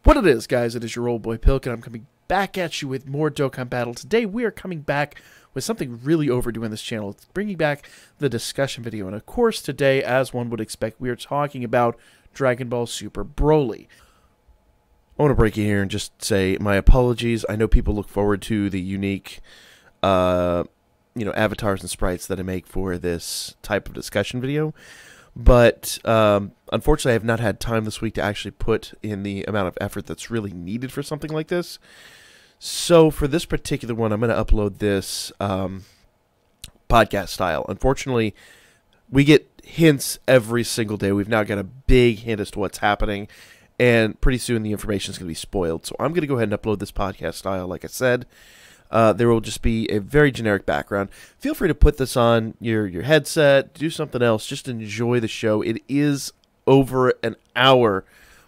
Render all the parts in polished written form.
What it is, guys, it is your old boy Pilk, and I'm coming back at you with more Dokkan Battle. Today, we are coming back with something really overdue on this channel. It's bringing back the discussion video. And of course, today, as one would expect, we are talking about Dragon Ball Super Broly. I want to break in here and just say my apologies. I know people look forward to the unique, avatars and sprites that I make for this type of discussion video. But unfortunately, I have not had time this week to actually put in the amount of effort that's really needed for something like this. So for this particular one, I'm going to upload this podcast style. Unfortunately, we get hints every single day. We've now got a big hint as to what's happening, and pretty soon the information is going to be spoiled. So I'm going to go ahead and upload this podcast style, like I said. There will just be a very generic background. Feel free to put this on your headset, do something else, just enjoy the show. It is over an hour,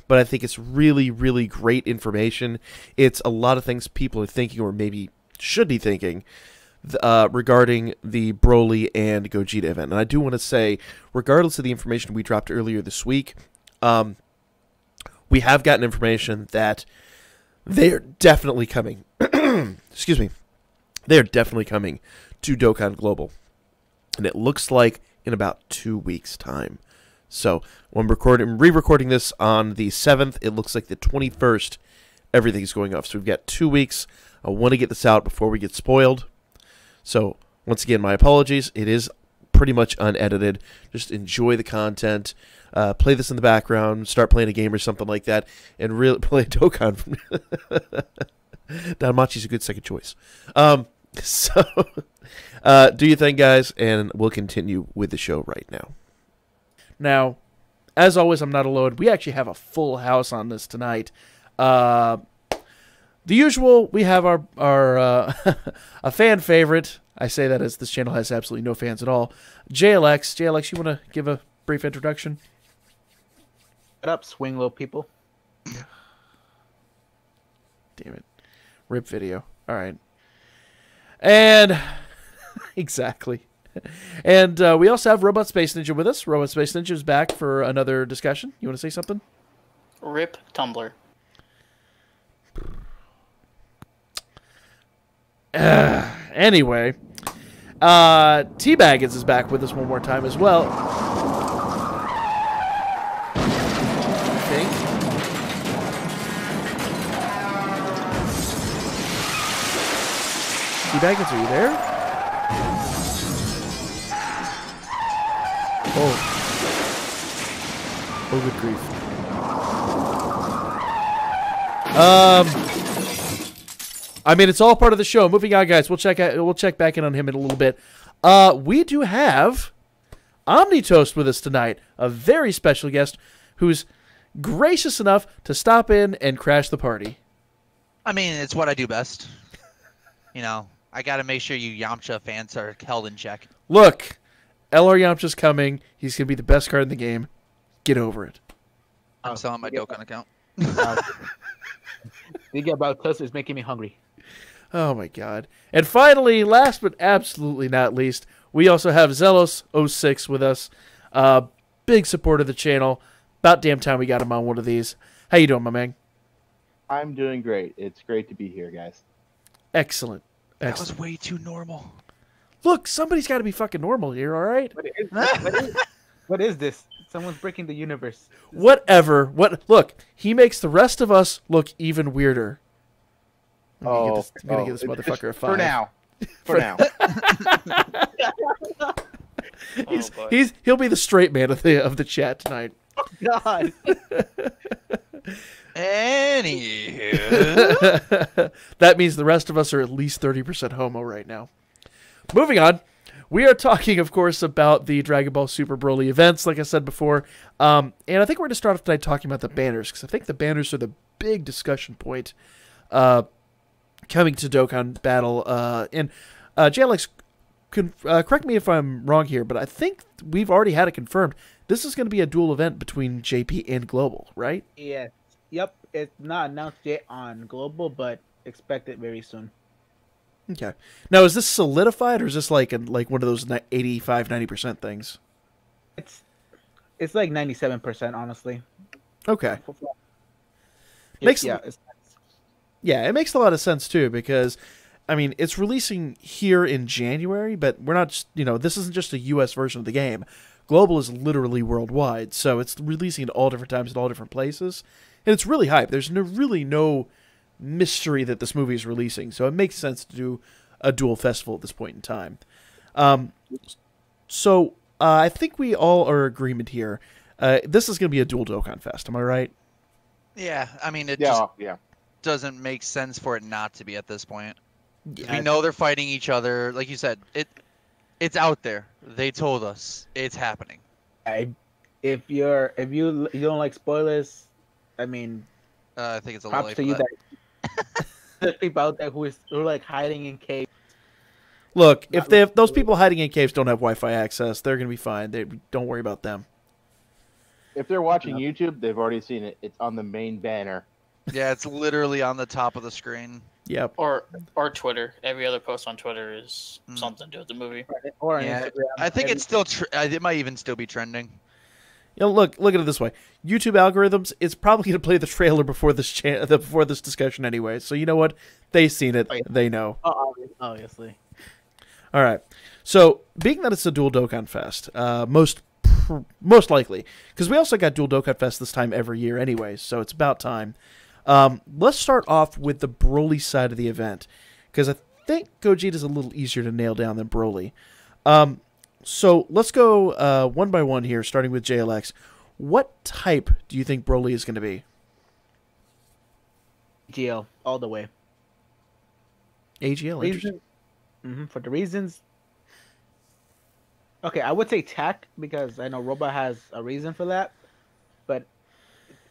but I think it's really, really great information. It's a lot of things people are thinking, or maybe should be thinking, regarding the Broly and Gogeta event. And I do want to say, regardless of the information we dropped earlier this week, we have gotten information that they are definitely coming. Excuse me. They are definitely coming to Dokkan Global. And it looks like in about 2 weeks' time. So, when re-recording this on the 7th, it looks like the 21st, everything's going off. So, we've got 2 weeks. I want to get this out before we get spoiled. So, once again, my apologies. It is pretty much unedited. Just enjoy the content. Play this in the background. Start playing a game or something like that. And really play Dokkan. Danmachi's a good second choice. Do your thing, guys, and we'll continue with the show right now. Now, as always, I'm not alone. We actually have a full house on this tonight. The usual, we have our a fan favorite. I say that as this channel has absolutely no fans at all. JLX. JLX, you want to give a brief introduction? What up, swing low people? Damn it. Rip video. All right. And exactly. And we also have Robot Space Ninja with us. Robot Space Ninja is back for another discussion. You want to say something? Rip Tumblr. Anyway, T-Baggins is back with us one more time as well. I think. T-Baggins, are you there? Oh. Oh, good grief. I mean, it's all part of the show. Moving on, guys. We'll check back in on him in a little bit. We do have OmniToast with us tonight, a very special guest who's gracious enough to stop in and crash the party. I mean, it's what I do best. You know, I got to make sure you Yamcha fans are held in check. Look, LR Yamcha's coming. He's going to be the best card in the game. Get over it. I'm selling my Dokkan account. Thinking about toast is making me hungry. Oh, my God. And finally, last but absolutely not least, we also have Zelos06 with us. Big supporter of the channel. About damn time we got him on one of these. How you doing, my man? I'm doing great. It's great to be here, guys. Excellent. That was way too normal. Look, somebody's got to be fucking normal here, all right? What is this? Someone's breaking the universe. Whatever. Look, he makes the rest of us look even weirder. I'm gonna give this motherfucker a 5. For now. For now. He'll be the straight man of the chat tonight. Oh, God. Anywho. That means the rest of us are at least 30% homo right now. Moving on. We are talking, of course, about the Dragon Ball Super Broly events, like I said before. And I think we're going to start off tonight talking about the banners, because I think the banners are the big discussion point coming to Dokkan Battle. And JLX, correct me if I'm wrong here, but I think we've already had it confirmed. This is going to be a dual event between JP and Global, right? Yeah. Yep. It's not announced yet on Global, but expect it very soon. Okay. Now, is this solidified, or is this like one of those 85, 90% things? It's like 97%, honestly. Okay. Yeah, it's, Yeah, it makes a lot of sense too because, I mean, it's releasing here in January, but we're not. This isn't just a U.S. version of the game. Global is literally worldwide, so it's releasing at all different times at all different places, and it's really hype. There's really no mystery that this movie is releasing, so it makes sense to do a dual festival at this point in time. So I think we all are in agreement here. This is going to be a dual Dokkan Fest. Am I right? Yeah, I mean, it Yeah, just yeah. doesn't make sense for it not to be at this point. yeah, We know they're fighting each other. Like you said, it's out there. They told us it's happening. if you don't like spoilers, I mean, I think it's a little props late to for you that. that there's people out there who are like hiding in caves. Look, if those people hiding in caves don't have Wi-Fi access, they're going to be fine. Don't worry about them. If they're watching YouTube, they've already seen it. It's on the main banner. Yeah, it's literally on the top of the screen. Yep. Or Twitter. Every other post on Twitter is something to do with the movie. Or on Yeah, Instagram. I think it's still. It might even still be trending. Look at it this way. YouTube algorithms, it's probably going to play the trailer before this before this discussion anyway. So you know what? They've seen it. Oh, yeah. They know. Obviously. All right. So being that it's a dual Dokkan Fest, most likely, because we also got dual Dokkan Fest this time every year anyway, so it's about time. Let's start off with the Broly side of the event, because I think Gogeta is a little easier to nail down than Broly. So let's go one by one here, starting with JLX. What type do you think Broly is going to be? GL all the way. AGL, interesting. For the reasons. Okay, I would say tech because I know Robot has a reason for that, but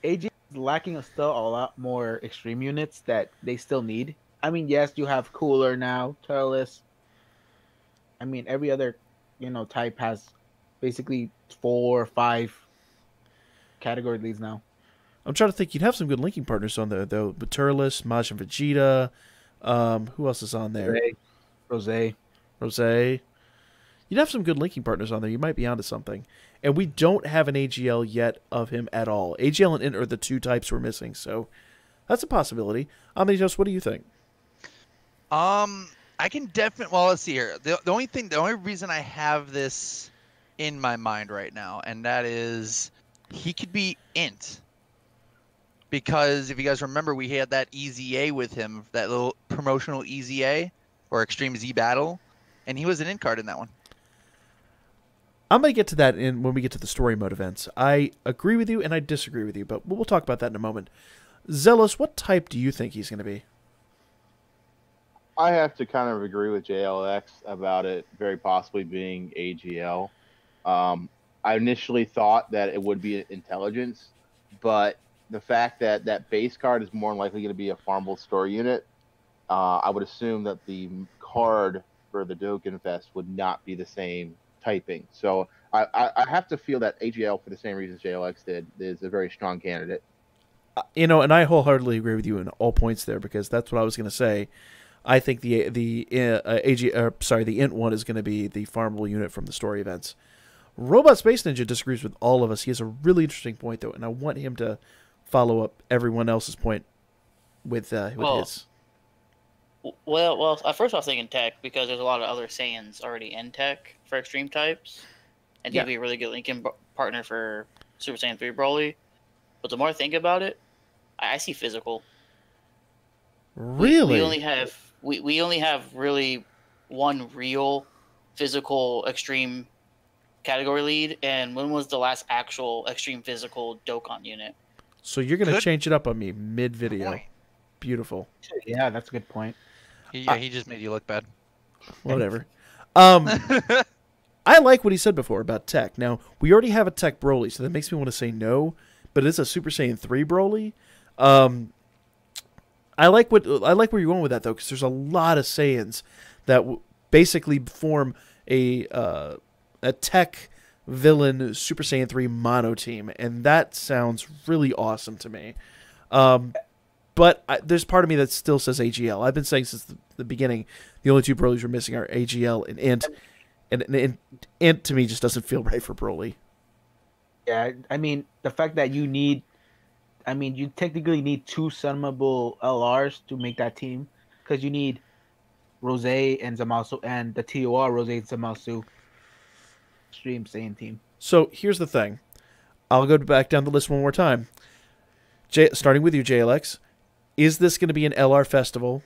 AG is lacking still a lot more extreme units that they still need. I mean, yes, you have Cooler now, Turles. I mean, every other type has basically 4 or 5 category leads now. I'm trying to think. You'd have some good linking partners on there though. Turles, Majin Vegeta. Who else is on there? Rose. You'd have some good linking partners on there. You might be onto something. And we don't have an AGL yet of him at all. AGL and Int are the 2 types we're missing, so that's a possibility. OmniToast, what do you think? I can definitely. Well, let's see here. The only reason I have this in my mind right now, and that is he could be Int. Because if you guys remember, we had that EZA with him, that little promotional EZA or Extreme Z Battle, and he was an Int card in that one. I'm going to get to that when we get to the story mode events. I agree with you and I disagree with you, but we'll talk about that in a moment. Zealous, what type do you think he's going to be? I have to kind of agree with JLX about it very possibly being AGL. I initially thought that it would be intelligence, but the fact that that base card is more likely going to be a farmable store unit, I would assume that the card for the Dokkan Fest would not be the same typing. So I have to feel that AGL, for the same reasons JLX did, is a very strong candidate. And I wholeheartedly agree with you in all points there because that's what I was going to say. I think the Int one is going to be the farmable unit from the story events. Robot Space Ninja disagrees with all of us. He has a really interesting point though, and I want him to follow up everyone else's point with his. Well, at first I was thinking tech because there's a lot of other Saiyans already in tech for extreme types, and he'd be a really good linking partner for Super Saiyan 3 Broly. But the more I think about it, I see physical. Really? We only have really one real physical extreme category lead, and when was the last actual extreme physical Dokkan unit? So you're going to change it up on me mid-video. Point. Beautiful. Yeah, that's a good point. He just made you look bad. Whatever. I like what he said before about tech. Now, we already have a tech Broly, so that makes me want to say no, but it's a Super Saiyan 3 Broly. I like where you're going with that, though, because there's a lot of Saiyans that basically form a tech villain Super Saiyan 3 mono team, and that sounds really awesome to me. But there's part of me that still says AGL. I've been saying since the beginning the only 2 Brolys we're missing are AGL and Int. And Int to me just doesn't feel right for Broly. Yeah, I mean, the fact that you need I mean, you technically need 2 summable LRs to make that team because you need Rose and Zamasu and the TOR Rose and Zamasu stream same team. So here's the thing. I'll go back down the list one more time. Starting with you, JLX. Is this going to be an LR festival?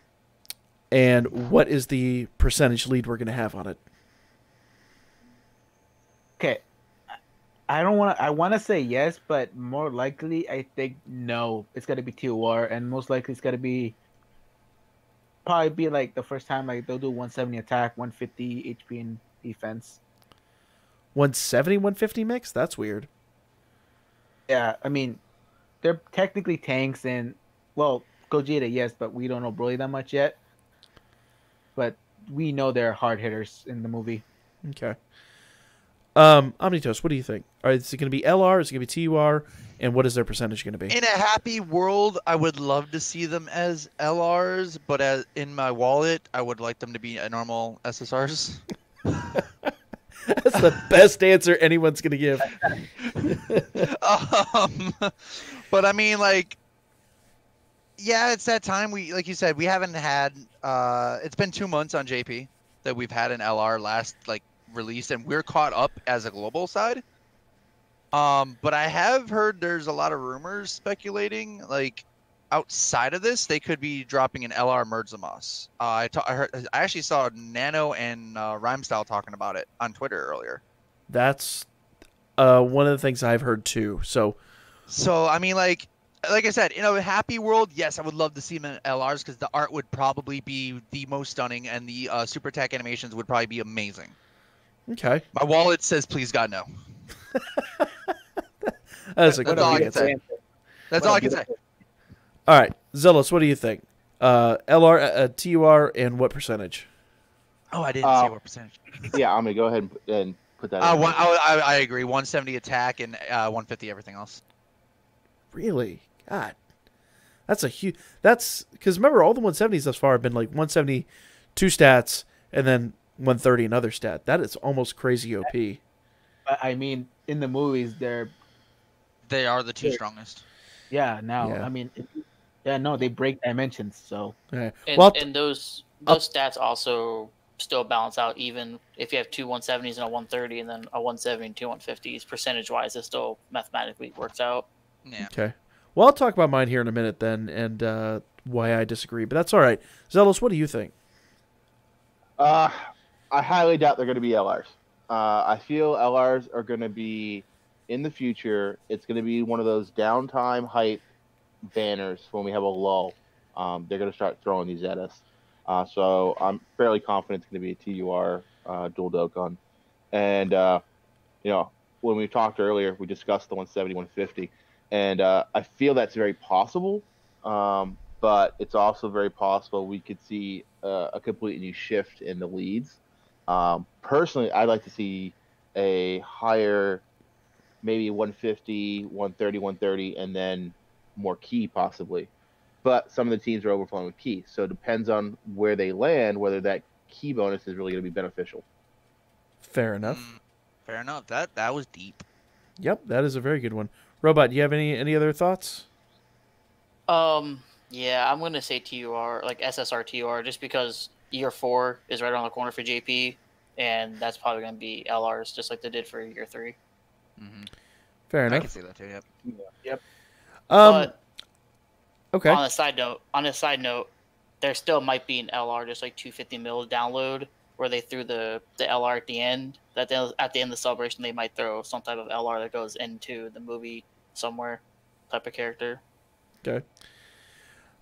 And what is the percentage lead we're going to have on it? Okay. I don't want to. I want to say yes, but more likely, I think no. It's gonna be TOR, and most likely it's gonna be probably be like the first time like they'll do 170 attack, 150 HP in defense. 170, 150 mix? That's weird. Yeah, I mean, they're technically tanks, and well, Gogeta yes, but we don't know Broly that much yet. But we know they're hard hitters in the movie. Okay. OmniToast, what do you think? Is it going to be LR? Is it going to be TUR? And what is their percentage going to be? In a happy world, I would love to see them as LRs, but in my wallet, I would like them to be normal SSRs. That's the best answer anyone's going to give. But I mean, like, yeah, it's that time. Like you said, we haven't had. It's been 2 months on JP that we've had an LR last released, and we're caught up as a global side. But I have heard there's a lot of rumors speculating, like outside of this, they could be dropping an LR Merzamas. I actually saw Nano and Rhymestyle talking about it on Twitter earlier. That's one of the things I've heard too. So I mean, like I said, in a happy world, yes, I would love to see them in LRs because the art would probably be the most stunning, and the super attack animations would probably be amazing. Okay. My wallet says, "Please God, no." That's all I can say. That's all I can say. All right, Zealous, what do you think? LR, TUR, and what percentage? Oh, I didn't say what percentage. Yeah, I'm gonna go ahead and put that. I agree. 170 attack and 150 everything else. Really? God, that's a huge. That's because remember all the 170s thus far have been like 172 stats and then 130 another stat. That is almost crazy OP. I mean, in the movies, they are the 2 strongest. Yeah. Now, Yeah. I mean, no, they break dimensions. So, Okay. And those stats also still balance out. Even if you have 2 170s and a 130, and then a 170 and 2 150s, percentage wise, it still mathematically works out. Yeah. Okay. Well, I'll talk about mine here in a minute then, and why I disagree. But that's all right. Zealous, what do you think? I highly doubt they're going to be LRs. I feel LRs are going to be in the future. It's going to be one of those downtime hype banners when we have a lull. They're going to start throwing these at us. So I'm fairly confident it's going to be a TUR dual Dokkan. And, when we talked earlier, we discussed the 170, 150. And I feel that's very possible. But it's also very possible we could see a completely new shift in the leads. Personally, I'd like to see a higher, maybe 150, 130, 130, and then more key possibly. But some of the teams are overflowing with key. So it depends on where they land, whether that key bonus is really going to be beneficial. Fair enough. Fair enough. That was deep. Yep, that is a very good one. Robot, do you have any other thoughts? Yeah, I'm gonna say TUR, like SSR TUR, just because year 4 is right around the corner for JP, and that's probably gonna be LRs, just like they did for year 3. Mm-hmm. Fair I enough. can see that too. Yep. yep. But Okay. on a side note, there still might be an LR, just like 250 mil download, where they threw the LR at the end. At the end of the celebration, they might throw some type of LR that goes into the movie somewhere, type of character. Okay.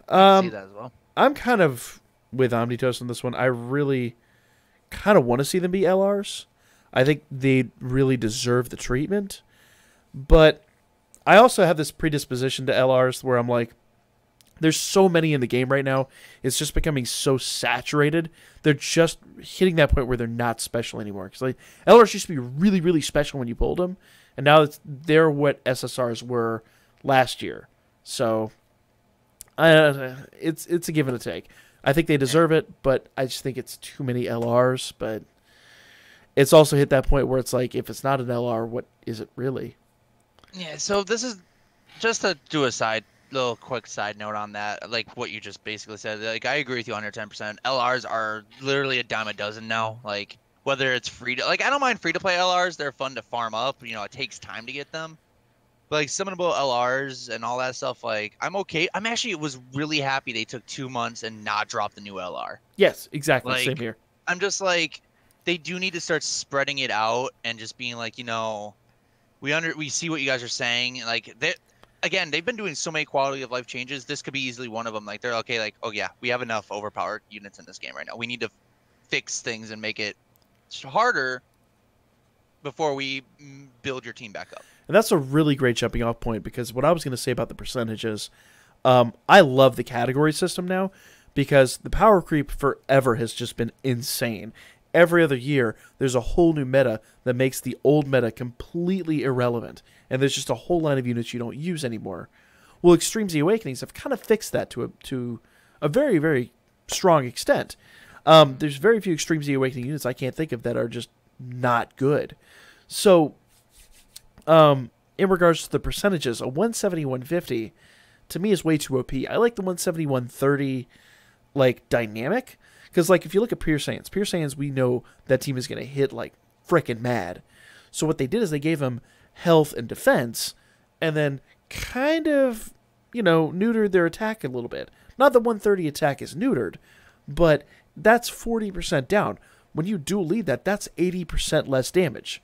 I can see that as well. I'm kind of with OmniToast on this one. I really kind of want to see them be LRs. I think they really deserve the treatment. But I also have this predisposition to LRs where I'm like, there's so many in the game right now. It's just becoming so saturated. They're just hitting that point where they're not special anymore. Because like LRs used to be really, really special when you pulled them, and now they're what SSRs were last year. So it's a give and a take. I think they deserve it, but I just think it's too many LRs. But it's also hit that point where it's like, if it's not an LR, what is it really? Yeah. So this is just to do a little quick side note on that, like what you just basically said, like I agree with you 110%. LRs are literally a dime a dozen now. Like whether it's like I don't mind free to play LRs, they're fun to farm up. You know, it takes time to get them. But like summonable LRs and all that stuff, like I'm okay. I'm actually was really happy they took 2 months and not dropped the new LR. Yes, exactly. Same Like here. I'm just like they do need to start spreading it out and just being like, we see what you guys are saying. Like they've been doing so many quality of life changes. This could be easily one of them. Like they're okay. Like, oh yeah, we have enough overpowered units in this game right now. We need to fix things and make it harder before we build your team back up. And that's a really great jumping off point, because what I was going to say about the percentages, I love the category system now, because the power creep forever has just been insane. Every other year, there's a whole new meta that makes the old meta completely irrelevant, and there's just a whole line of units you don't use anymore. Well, Extreme Z Awakenings have kind of fixed that to a very, very strong extent. There's very few Extreme Z Awakening units I can't think of that are just not good. So, in regards to the percentages, a 170-150 to me is way too OP. I like the 170-130 like dynamic, because like if you look at Pure Saiyans, we know that team is going to hit like frickin' mad. So what they did is they gave them health and defense, and then kind of neutered their attack a little bit. Not that 130 attack is neutered, but that's 40% down. When you dual lead that, that's 80% less damage.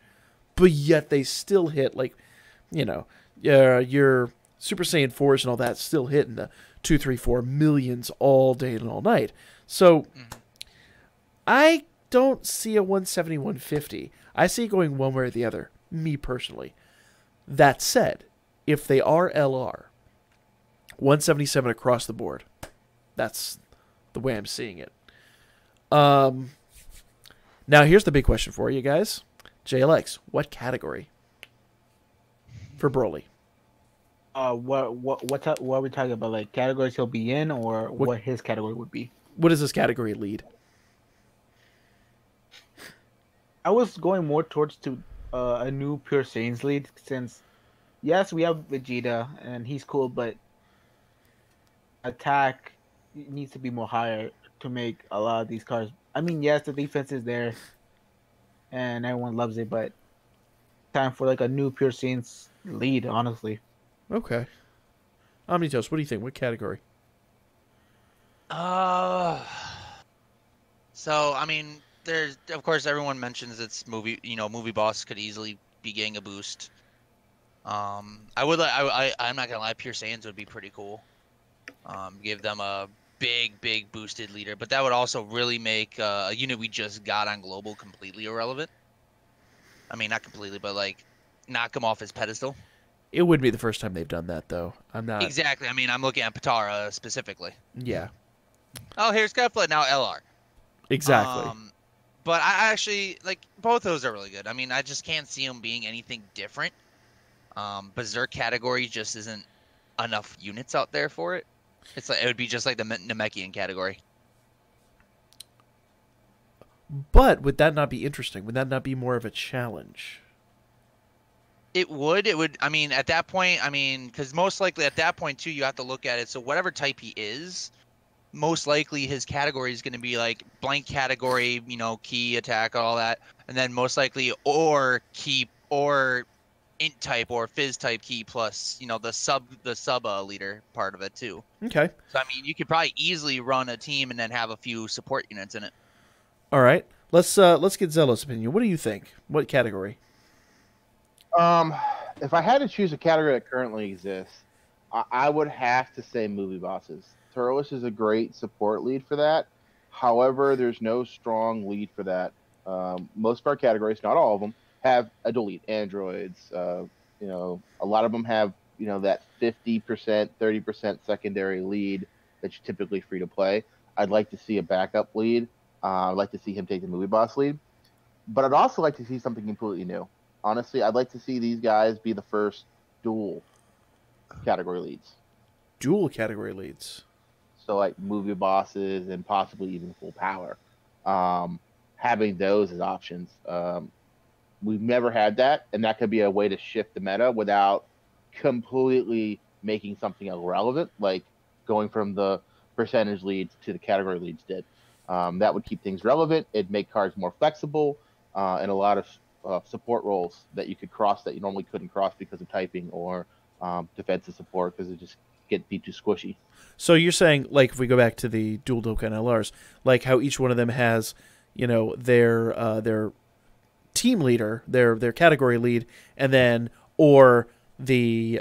But yet they still hit like, your Super Saiyan 4s and all that still hit in the 2, 3, 4 millions all day and all night. So I don't see a 170, 150. I see it going one way or the other, me personally. That said, if they are LR, 177 across the board. That's the way I'm seeing it. Now here's the big question for you guys. JLX, what category for Broly? What are we talking about? Like categories he'll be in, or what his category would be? What is this category lead? I was going more towards a new Pure Saiyans lead, since yes, we have Vegeta and he's cool, but attack needs to be more higher to make a lot of these cards. I mean, yes, the defense is there and everyone loves it, but time for like a new Pure Saiyans lead, honestly. Okay. OmniToast, what do you think? What category? So I mean, there's of course everyone mentions it's movie. Movie boss could easily be getting a boost. I'm not gonna lie, Pure Saiyans would be pretty cool. Give them a big boosted leader, but that would also really make a unit we just got on global completely irrelevant. I mean, not completely, but like knock him off his pedestal. It wouldn't be the first time they've done that, though. I'm not exactly. I mean, I'm looking at Patara specifically. Yeah. Oh, here's Skyflood, now LR. Exactly. But I actually like both those are really good. I mean, I just can't see them being anything different. Berserk category just isn't enough units out there for it. It's like it would be just like the Namekian category. But would that not be interesting? Would that not be more of a challenge? It would. It would. I mean, at that point, because most likely at that point too, you have to look at it. So whatever type he is, most likely his category is going to be like blank category, key attack, all that, and then most likely or key or int type or fizz type key plus the sub leader part of it too. Okay. So I mean, you could probably easily run a team and then have a few support units in it. All right. Let's get Zella's opinion. What do you think? What category? If I had to choose a category that currently exists, I would have to say movie bosses. Turles is a great support lead for that. However, there's no strong lead for that. Most of our categories, not all of them, have a dual lead. Androids, a lot of them have, that 50%, 30% secondary lead that you're typically free to play. I'd like to see a backup lead. I'd like to see him take the movie boss lead. But I'd also like to see something completely new. Honestly, I'd like to see these guys be the first dual category leads. Dual category leads. So like movie bosses and possibly even full power. Having those as options. We've never had that, and that could be a way to shift the meta without completely making something irrelevant, like going from the percentage leads to the category leads did. That would keep things relevant. It'd make cards more flexible, and a lot of support roles that you could cross that you normally couldn't cross because of typing or defensive support because it just be too squishy. So you're saying, like, if we go back to the dual Dokkan LRs, like how each one of them has, you know, their team leader, their category lead, and then or the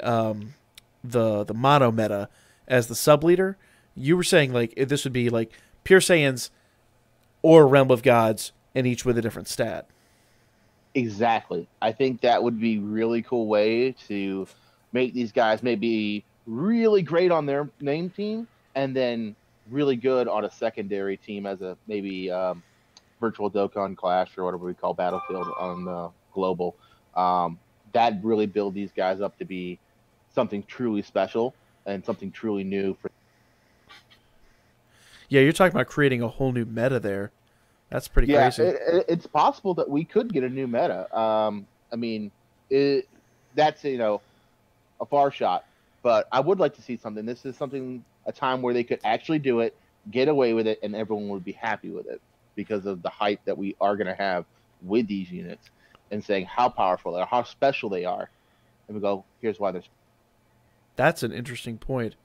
mono meta as the sub leader. You were saying like this would be like Pure Saiyans or Realm of Gods, and each with a different stat. Exactly. I think that would be a really cool way to make these guys maybe really great on their main team and then really good on a secondary team as a maybe virtual Dokkan Clash or whatever we call Battlefield on global. That'd really build these guys up to be something truly special and something truly new. Yeah, you're talking about creating a whole new meta there. That's pretty crazy. It's possible that we could get a new meta. I mean, that's a far shot, but I would like to see something. This is a time where they could actually do it, get away with it, and everyone would be happy with it because of the hype that we are going to have with these units and saying how powerful they are, how special they are. And we go, here's why they're. That's an interesting point.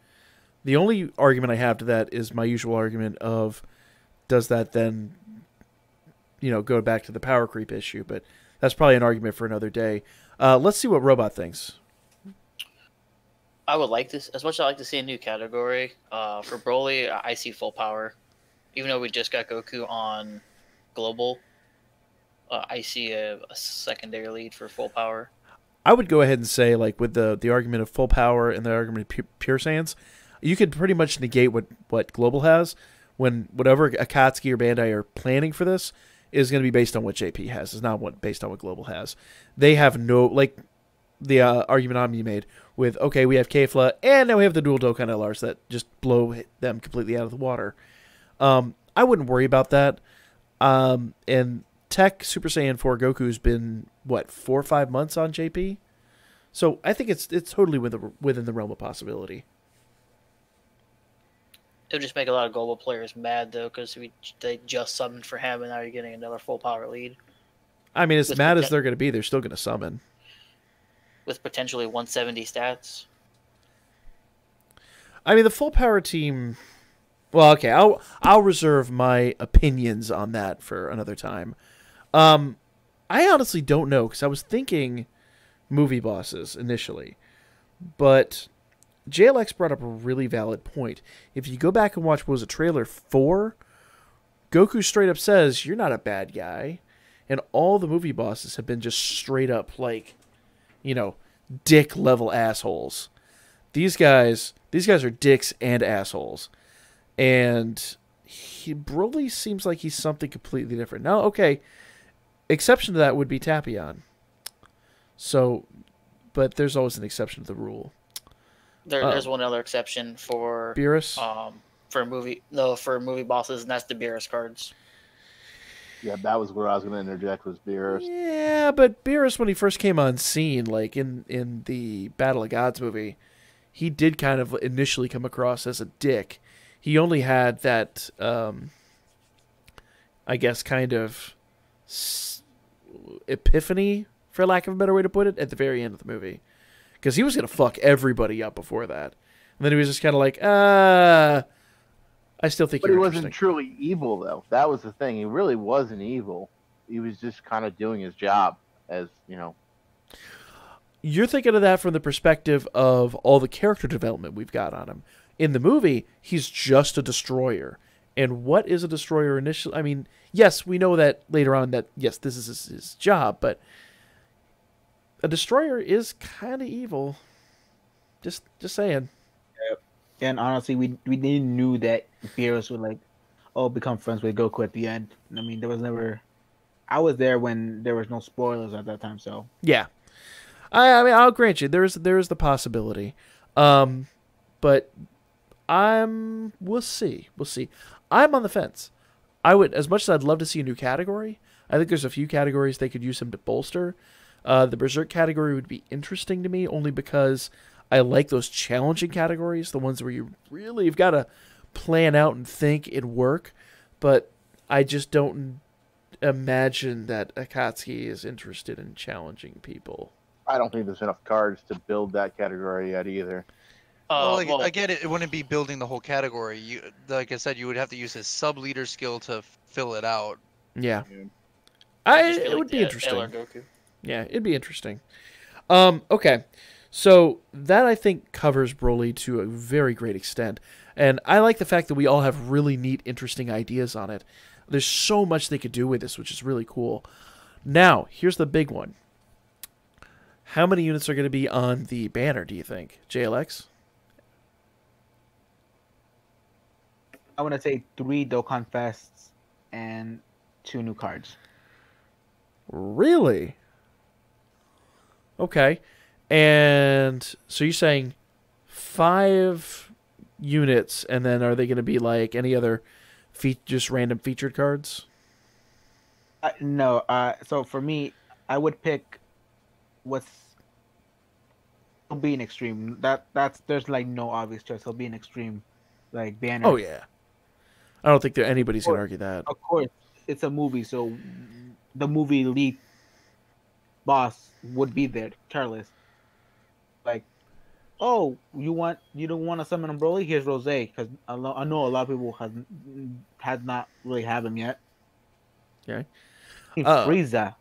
The only argument I have to that is my usual argument of, does that then, go back to the power creep issue? But that's probably an argument for another day. Let's see what Robot thinks. I would like this as much as I like to see a new category. For Broly, I see full power. Even though we just got Goku on global, I see a secondary lead for full power. I would go ahead and say, like, with the argument of full power and the argument of Pure Saiyans, you could pretty much negate what Global has when whatever Akatsuki or Bandai are planning for this is going to be based on what JP has. It's not based on what Global has. They have no, like, the argument Omni made with, okay, we have Kefla, and now we have the dual Dokkan LRs that just blow them completely out of the water. I wouldn't worry about that. And Tech Super Saiyan 4 Goku's been, 4 or 5 months on JP? So I think it's totally within the realm of possibility. It would just make a lot of global players mad, though, because they just summoned for him, and now you're getting another full power lead. I mean, as mad as they're going to be, they're still going to summon. With potentially 170 stats. I mean, the full power team... Well, okay, I'll reserve my opinions on that for another time. I honestly don't know, because I was thinking movie bosses initially. But JLX brought up a really valid point. If you go back and watch, what was it, trailer 4? Goku straight up says, you're not a bad guy. And all the movie bosses have been just straight up, like, dick level assholes. These guys are dicks and assholes. And Broly seems like he's something completely different. Now, okay, exception to that would be Tapion. So, but there's always an exception to the rule. There's one other exception for Beerus? for movie bosses, and that's the Beerus cards. Yeah, that was where I was going to interject, was Beerus. Yeah, but Beerus, when he first came on scene, like in the Battle of Gods movie, he did kind of initially come across as a dick. He only had that, I guess, kind of epiphany, for lack of a better way to put it, at the very end of the movie. Because he was going to fuck everybody up before that. And then he was just kind of like, I still think but you're he wasn't truly evil, though. That was the thing. He really wasn't evil. He was just kind of doing his job, as, You're thinking of that from the perspective of all the character development we've got on him. In the movie, he's just a destroyer. And what is a destroyer initially? I mean, yes, we know that later on that, yes, this is his job, but a destroyer is kind of evil. Just saying. Yep. And honestly, we didn't knew that Beerus would become friends with Goku at the end. I mean, there was never... I was there when there was no spoilers at that time, so... Yeah. I mean, I'll grant you, there is the possibility. But we'll see. I'm on the fence. I would, as much as I'd love to see a new category, I think there's a few categories they could use him to bolster. The Berserk category would be interesting to me only because I like those challenging categories, the ones where you've got to plan out and think and work. But I just don't imagine that Akatsuki is interested in challenging people. I don't think there's enough cards to build that category yet either. Well, again, it wouldn't be building the whole category. Like I said, you would have to use his sub-leader skill to fill it out. Yeah. Just It like would be the interesting. LR Goku. Yeah, it'd be interesting. Okay. So that, I think, covers Broly to a very great extent. And I like the fact that we all have really neat, interesting ideas on it. There's so much they could do with this, which is really cool. Now, here's the big one. How many units are going to be on the banner, do you think? JLX? I want to say 3 Dokkan Fests and 2 new cards. Really? Okay. And so you're saying 5 units, and then are they going to be like any other just random featured cards? No. So for me, I would pick what's will be an extreme. That's there's like no obvious choice. It'll be an extreme, like banner. Oh yeah. I don't think anybody's going to argue that. Of course, it's a movie, so the movie lead boss would be there, Charles. Like, oh, you don't want to summon a Broly? Here's Rose, because I know a lot of people has not really have him yet. Okay. Frieza,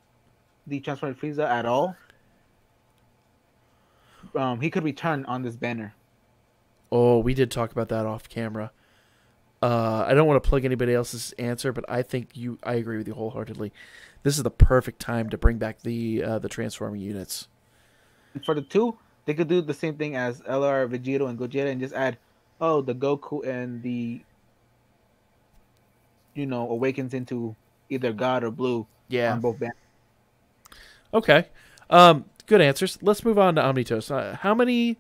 the transformed Frieza at all? He could return on this banner. Oh, we did talk about that off camera. I don't want to plug anybody else's answer, but I think I agree with you wholeheartedly. This is the perfect time to bring back the transforming units. For the 2, they could do the same thing as LR, Vegito, and Gogeta, and just add, the Goku and the, awakens into either God or Blue. Yeah. On both banners. Okay. Good answers. Let's move on to OmniToast. How many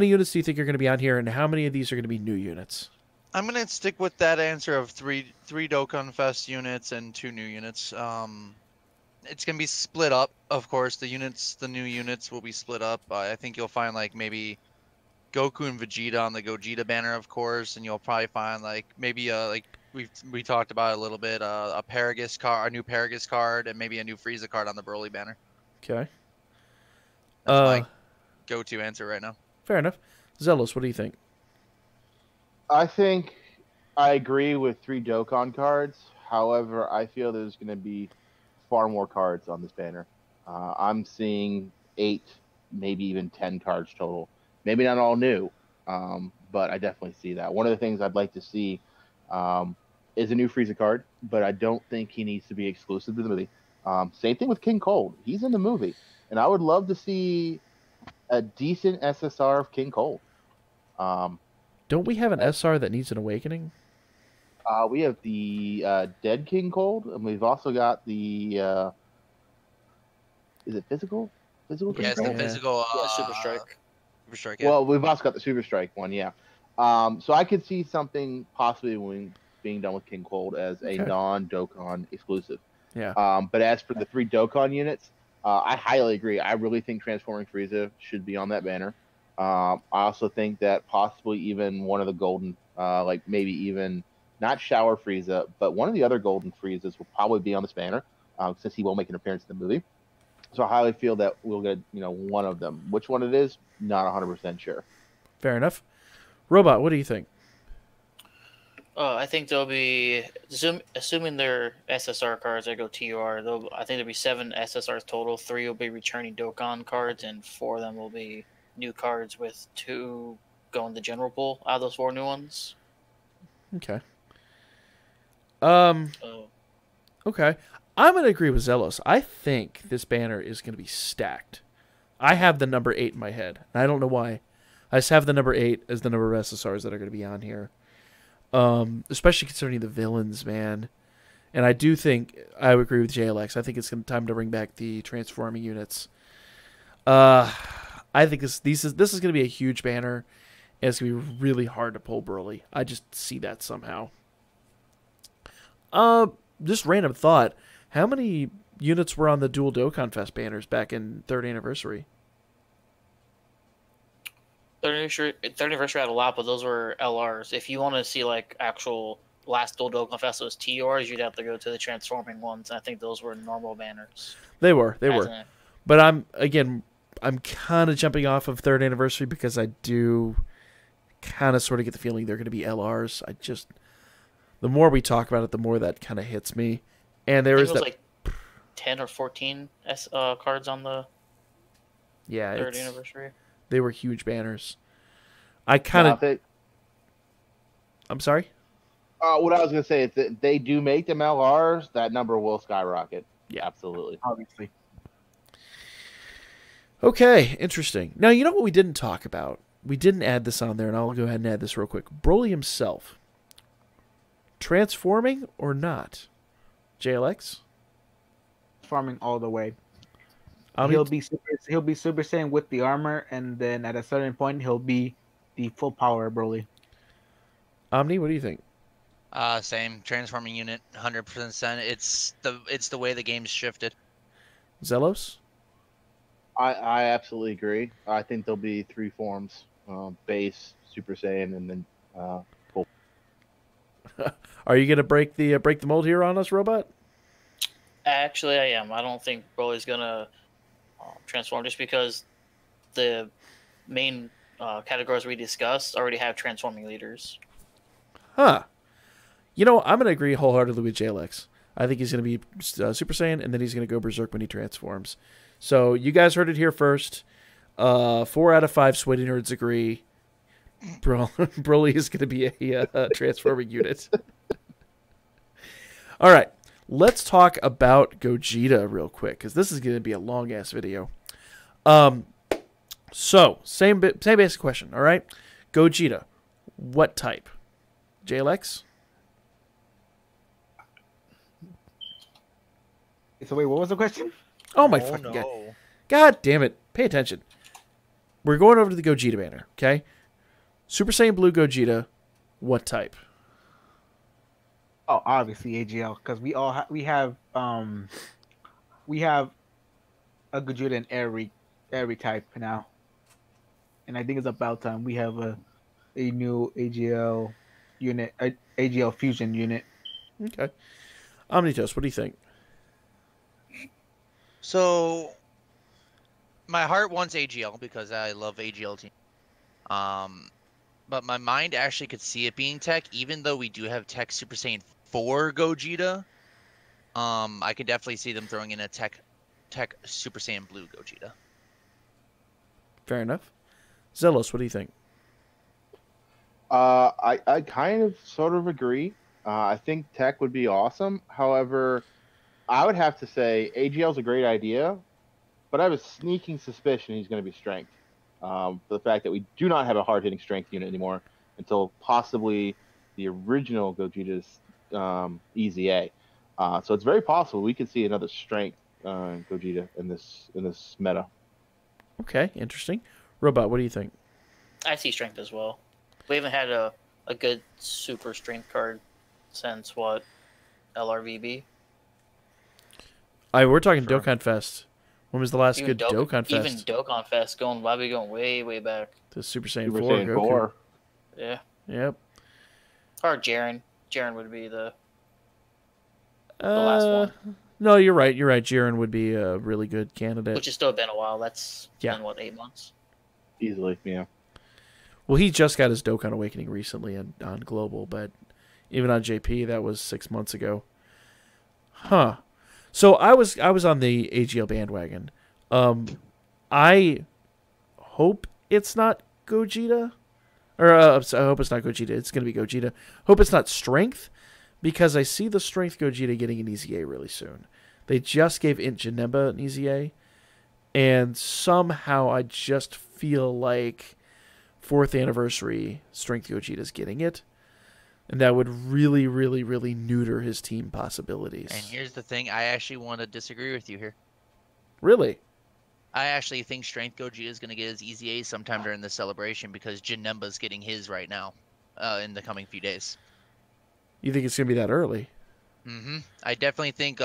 units do you think are going to be on here, and how many of these are going to be new units? I'm gonna stick with that answer of three Dokkan Fest units and 2 new units. It's gonna be split up, of course. The new units will be split up. I think you'll find like maybe Goku and Vegeta on the Gogeta banner, of course, and you'll probably find like maybe like we talked about a little bit a Paragus card, a new Paragus card, and maybe a new Frieza card on the Broly banner. Okay. That's my go-to answer right now. Fair enough. Zelos, what do you think? I think I agree with 3 Dokkan cards. However, I feel there's going to be far more cards on this banner. I'm seeing 8, maybe even 10 cards total. Maybe not all new, but I definitely see that. One of the things I'd like to see is a new Frieza card, but I don't think he needs to be exclusive to the movie. Same thing with King Cold. He's in the movie, and I would love to see a decent SSR of King Cold. Don't we have an SR that needs an awakening? We have the Dead King Cold, and we've also got the is it physical? Physical King Yeah, it's Cold? the physical Super Strike. Super Strike. Yeah. Well, we've also got the Super Strike one, yeah. So I could see something possibly being done with King Cold as a non-Dokkan exclusive. Yeah. But as for the 3 Dokkan units, I highly agree. I really think Transforming Frieza should be on that banner. I also think that possibly even one of the golden, like maybe even not Shower Frieza, but one of the other golden Friezas will probably be on this banner, since he won't make an appearance in the movie. So I highly feel that we'll get, one of them. Which one it is, not 100% sure. Fair enough. Robot, what do you think? I think there'll be, assuming they're SSR cards that go TUR, I think there'll be 7 SSRs total. 3 will be returning Dokkan cards, and 4 of them will be new cards, with 2 going the general pool out of those 4 new ones. Okay. Okay. I'm going to agree with Zelos. I think this banner is going to be stacked. I have the number 8 in my head. And I don't know why. I just have the number 8 as the number of SSRs that are going to be on here. Especially considering the villains, man. And I do think I would agree with JLX. I think it's time to bring back the transforming units. I think this is going to be a huge banner, and it's going to be really hard to pull Broly. I just see that somehow. Just random thought. How many units were on the dual Dokkan Fest banners back in 3rd anniversary? Third anniversary had a lot, but those were LRs. If you want to see like actual last dual Dokkan Fest was TRs, you'd have to go to the transforming ones. I think those were normal banners. They were. Hasn't it? But I'm kind of jumping off of 3rd anniversary because I do kind of sort of get the feeling they're going to be LRs. The more we talk about it, the more that kind of hits me. And there I is think it that was like 10 or 14 cards on the 3rd anniversary. They were huge banners. I kind of. I'm sorry? What I was going to say is that they do make them LRs, that number will skyrocket. Yeah. Absolutely. Obviously. Okay, interesting. Now, you know what we didn't talk about? We didn't add this on there, and I'll go ahead and add this real quick. Broly himself. Transforming or not? JLX? Farming all the way. Omni- He'll be Super Saiyan with the armor, and then at a certain point he'll be the full power Broly. Omni, what do you think? Same transforming unit, 100%. It's the way the game's shifted. Zelos? I absolutely agree. I think there'll be 3 forms: base, Super Saiyan, and then full. Are you gonna break the mold here on us, Robot? Actually, I am. I don't think Broly's gonna transform just because the main categories we discussed already have transforming leaders. Huh. You know, I'm gonna agree wholeheartedly with JLX. I think he's gonna be Super Saiyan, and then he's gonna go Berserk when he transforms. So you guys heard it here first. 4 out of 5 sweaty nerds agree. Broly is going to be a transforming unit. All right, let's talk about Gogeta real quick because this is going to be a long ass video. So same basic question. All right, Gogeta, what type? JLX. So wait, what was the question? Oh my fucking god! God damn it! Pay attention. We're going over to the Gogeta banner, okay? Super Saiyan Blue Gogeta, what type? Oh, obviously AGL, because we have a Gogeta in every type now, and I think it's about time we have a new AGL unit, AGL fusion unit. Okay. OmniToast, what do you think? So, my heart wants AGL because I love AGL team. But my mind actually could see it being Tech, even though we do have Tech Super Saiyan 4 Gogeta. I could definitely see them throwing in a Tech Super Saiyan Blue Gogeta. Fair enough. Zelos, what do you think? I kind of sort of agree. I think Tech would be awesome. However, I would have to say AGL is a great idea, but I have a sneaking suspicion he's going to be Strength. For the fact that we do not have a hard-hitting Strength unit anymore until possibly the original Gogeta's EZA. So it's very possible we could see another Strength Gogeta in this meta. Okay, interesting. Robot, what do you think? I see Strength as well. We haven't had a good super Strength card since what? LRVB? We're talking Sure. Dokkan Fest. When was the last good Dokkan Fest? Even Dokkan Fest going way, way back. The Super Saiyan Super 4 Saiyan Goku. 4. Yeah. Yep. Or Jiren. Jiren would be the last one. No, you're right. Jiren would be a really good candidate. Which has still been a while. That's been, what, 8 months? Easily, yeah. Well, he just got his Dokkan Awakening recently on Global, but even on JP, that was 6 months ago. Huh. So I was on the AGL bandwagon. I hope it's not Gogeta. Or I hope it's not Gogeta. It's going to be Gogeta. Hope it's not Strength, because I see the Strength Gogeta getting an EZA really soon. They just gave Int Janemba an EZA, and somehow I just feel like 4th anniversary Strength Gogeta's getting it. And that would really, really, really neuter his team possibilities. And here's the thing, I actually want to disagree with you here. Really? I actually think Strength Gogeta is going to get his EZA sometime during the celebration because Janemba's getting his right now in the coming few days. You think it's going to be that early? Mm-hmm. I definitely think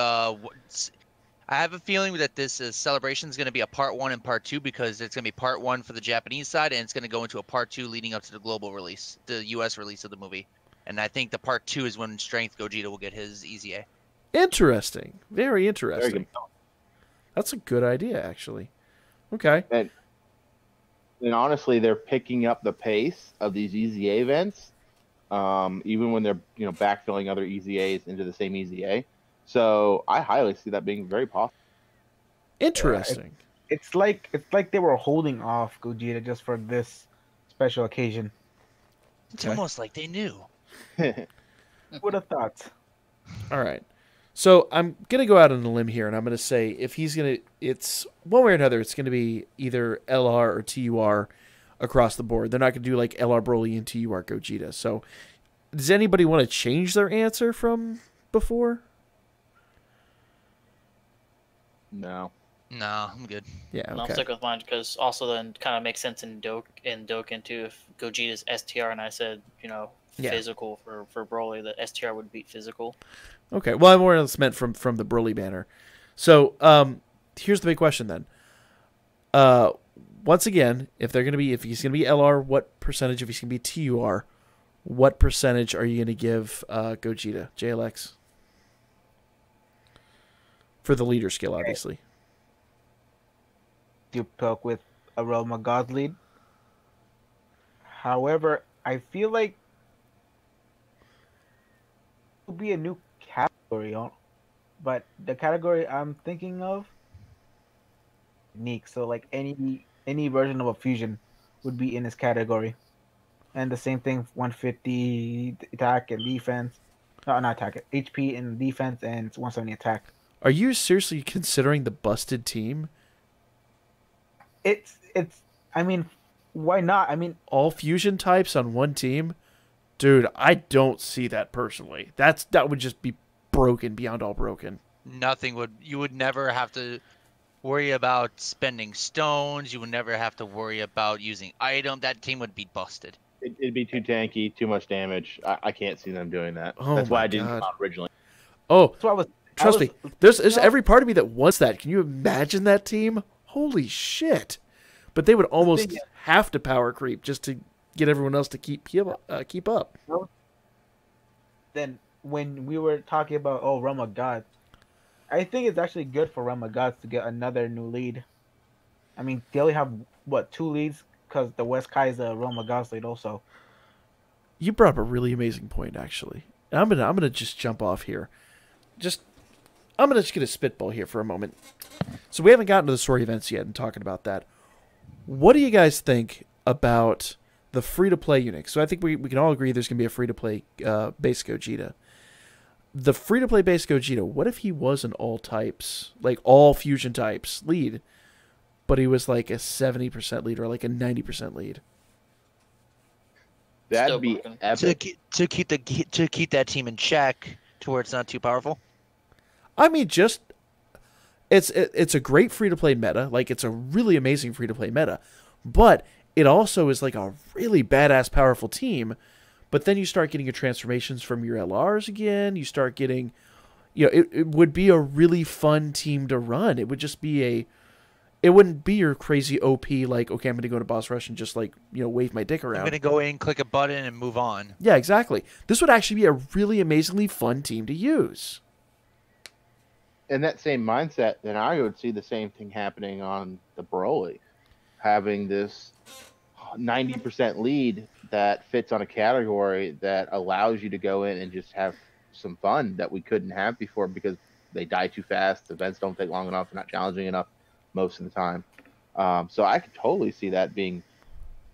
I have a feeling that this celebration is going to be a part 1 and part 2 because it's going to be part 1 for the Japanese side and it's going to go into a part 2 leading up to the global release, the U.S. release of the movie. And I think the part 2 is when Strength Gogeta will get his Easy A. Interesting. Very interesting. Very good. That's a good idea, actually. Okay. And honestly, they're picking up the pace of these Easy A events, even when they're backfilling other Easy A's into the same Easy A. So I highly see that being very possible. Interesting. It's like they were holding off Gogeta just for this special occasion. It's almost like they knew. Would have thought. All right. So I'm going to go out on a limb here, and I'm going to say if he's going to, it's one way or another, it's going to be either LR or TUR across the board. They're not going to do like LR Broly and TUR Gogeta. So does anybody want to change their answer from before? No. No, I'm good. Yeah, And I'll okay. stick with mine because also then kind of makes sense in Dokkan too. If Gogeta's STR and I said Yeah. physical for Broly, that STR would beat physical. Okay. Well, I more or less meant from the Broly banner. So here's the big question then. Once again, if he's gonna be LR, what percentage? If he's gonna be TUR, what percentage are you gonna give Gogeta, JLX? For the leader skill, obviously. You poke with a Realm of God lead. However, I feel like it will be a new category, but the category I'm thinking of unique. So like any version of a fusion would be in this category, and the same thing 150 attack and defense. No, not attack. HP and defense and 170 attack. Are you seriously considering the busted team? It's. I mean, why not? I mean, All fusion types on one team? Dude, I don't see that personally. That would just be broken beyond all broken. You would never have to worry about spending stones. You would never have to worry about using item. That team would be busted. It'd be too tanky, too much damage. I can't see them doing that. Oh That's my why I didn't God. come out originally. Oh, that's what I was. trust me. There's every part of me that wants that. Can you imagine that team? Holy shit. But they would almost thing is- have to power creep just to get everyone else to keep up. Then when we were talking about Realm of Gods, I think it's actually good for Realm of Gods to get another new lead. I mean, they only have 2 leads because the West Kai is a Realm of Gods lead also. You brought up a really amazing point, actually. And I'm gonna just jump off here. I'm gonna just get a spitball here for a moment. So we haven't gotten to the story events yet and talking about that. What do you guys think about the free-to-play Unix? So I think we can all agree there's going to be a free-to-play base Gogeta. The free-to-play base Gogeta, what if he was an all types, like all fusion types lead, but he was like a 70% lead or like a 90% lead? That'd Still be broken. epic. To keep that team in check to where it's not too powerful. I mean, just it's a great free-to-play meta. Like, it's a really amazing free-to-play meta. But it also is like a really badass, powerful team. But then you start getting your transformations from your LRs again. You start getting, it would be a really fun team to run. It would just be it wouldn't be your crazy OP, like, okay, I'm going to go to boss rush and just, like, wave my dick around. I'm gonna go in, click a button, and move on. Yeah, exactly. This would actually be a really amazingly fun team to use. In that same mindset, then I would see the same thing happening on the Broly, having this 90% lead that fits on a category that allows you to go in and just have some fun that we couldn't have before because they die too fast, events don't take long enough, they're not challenging enough most of the time. So I could totally see that being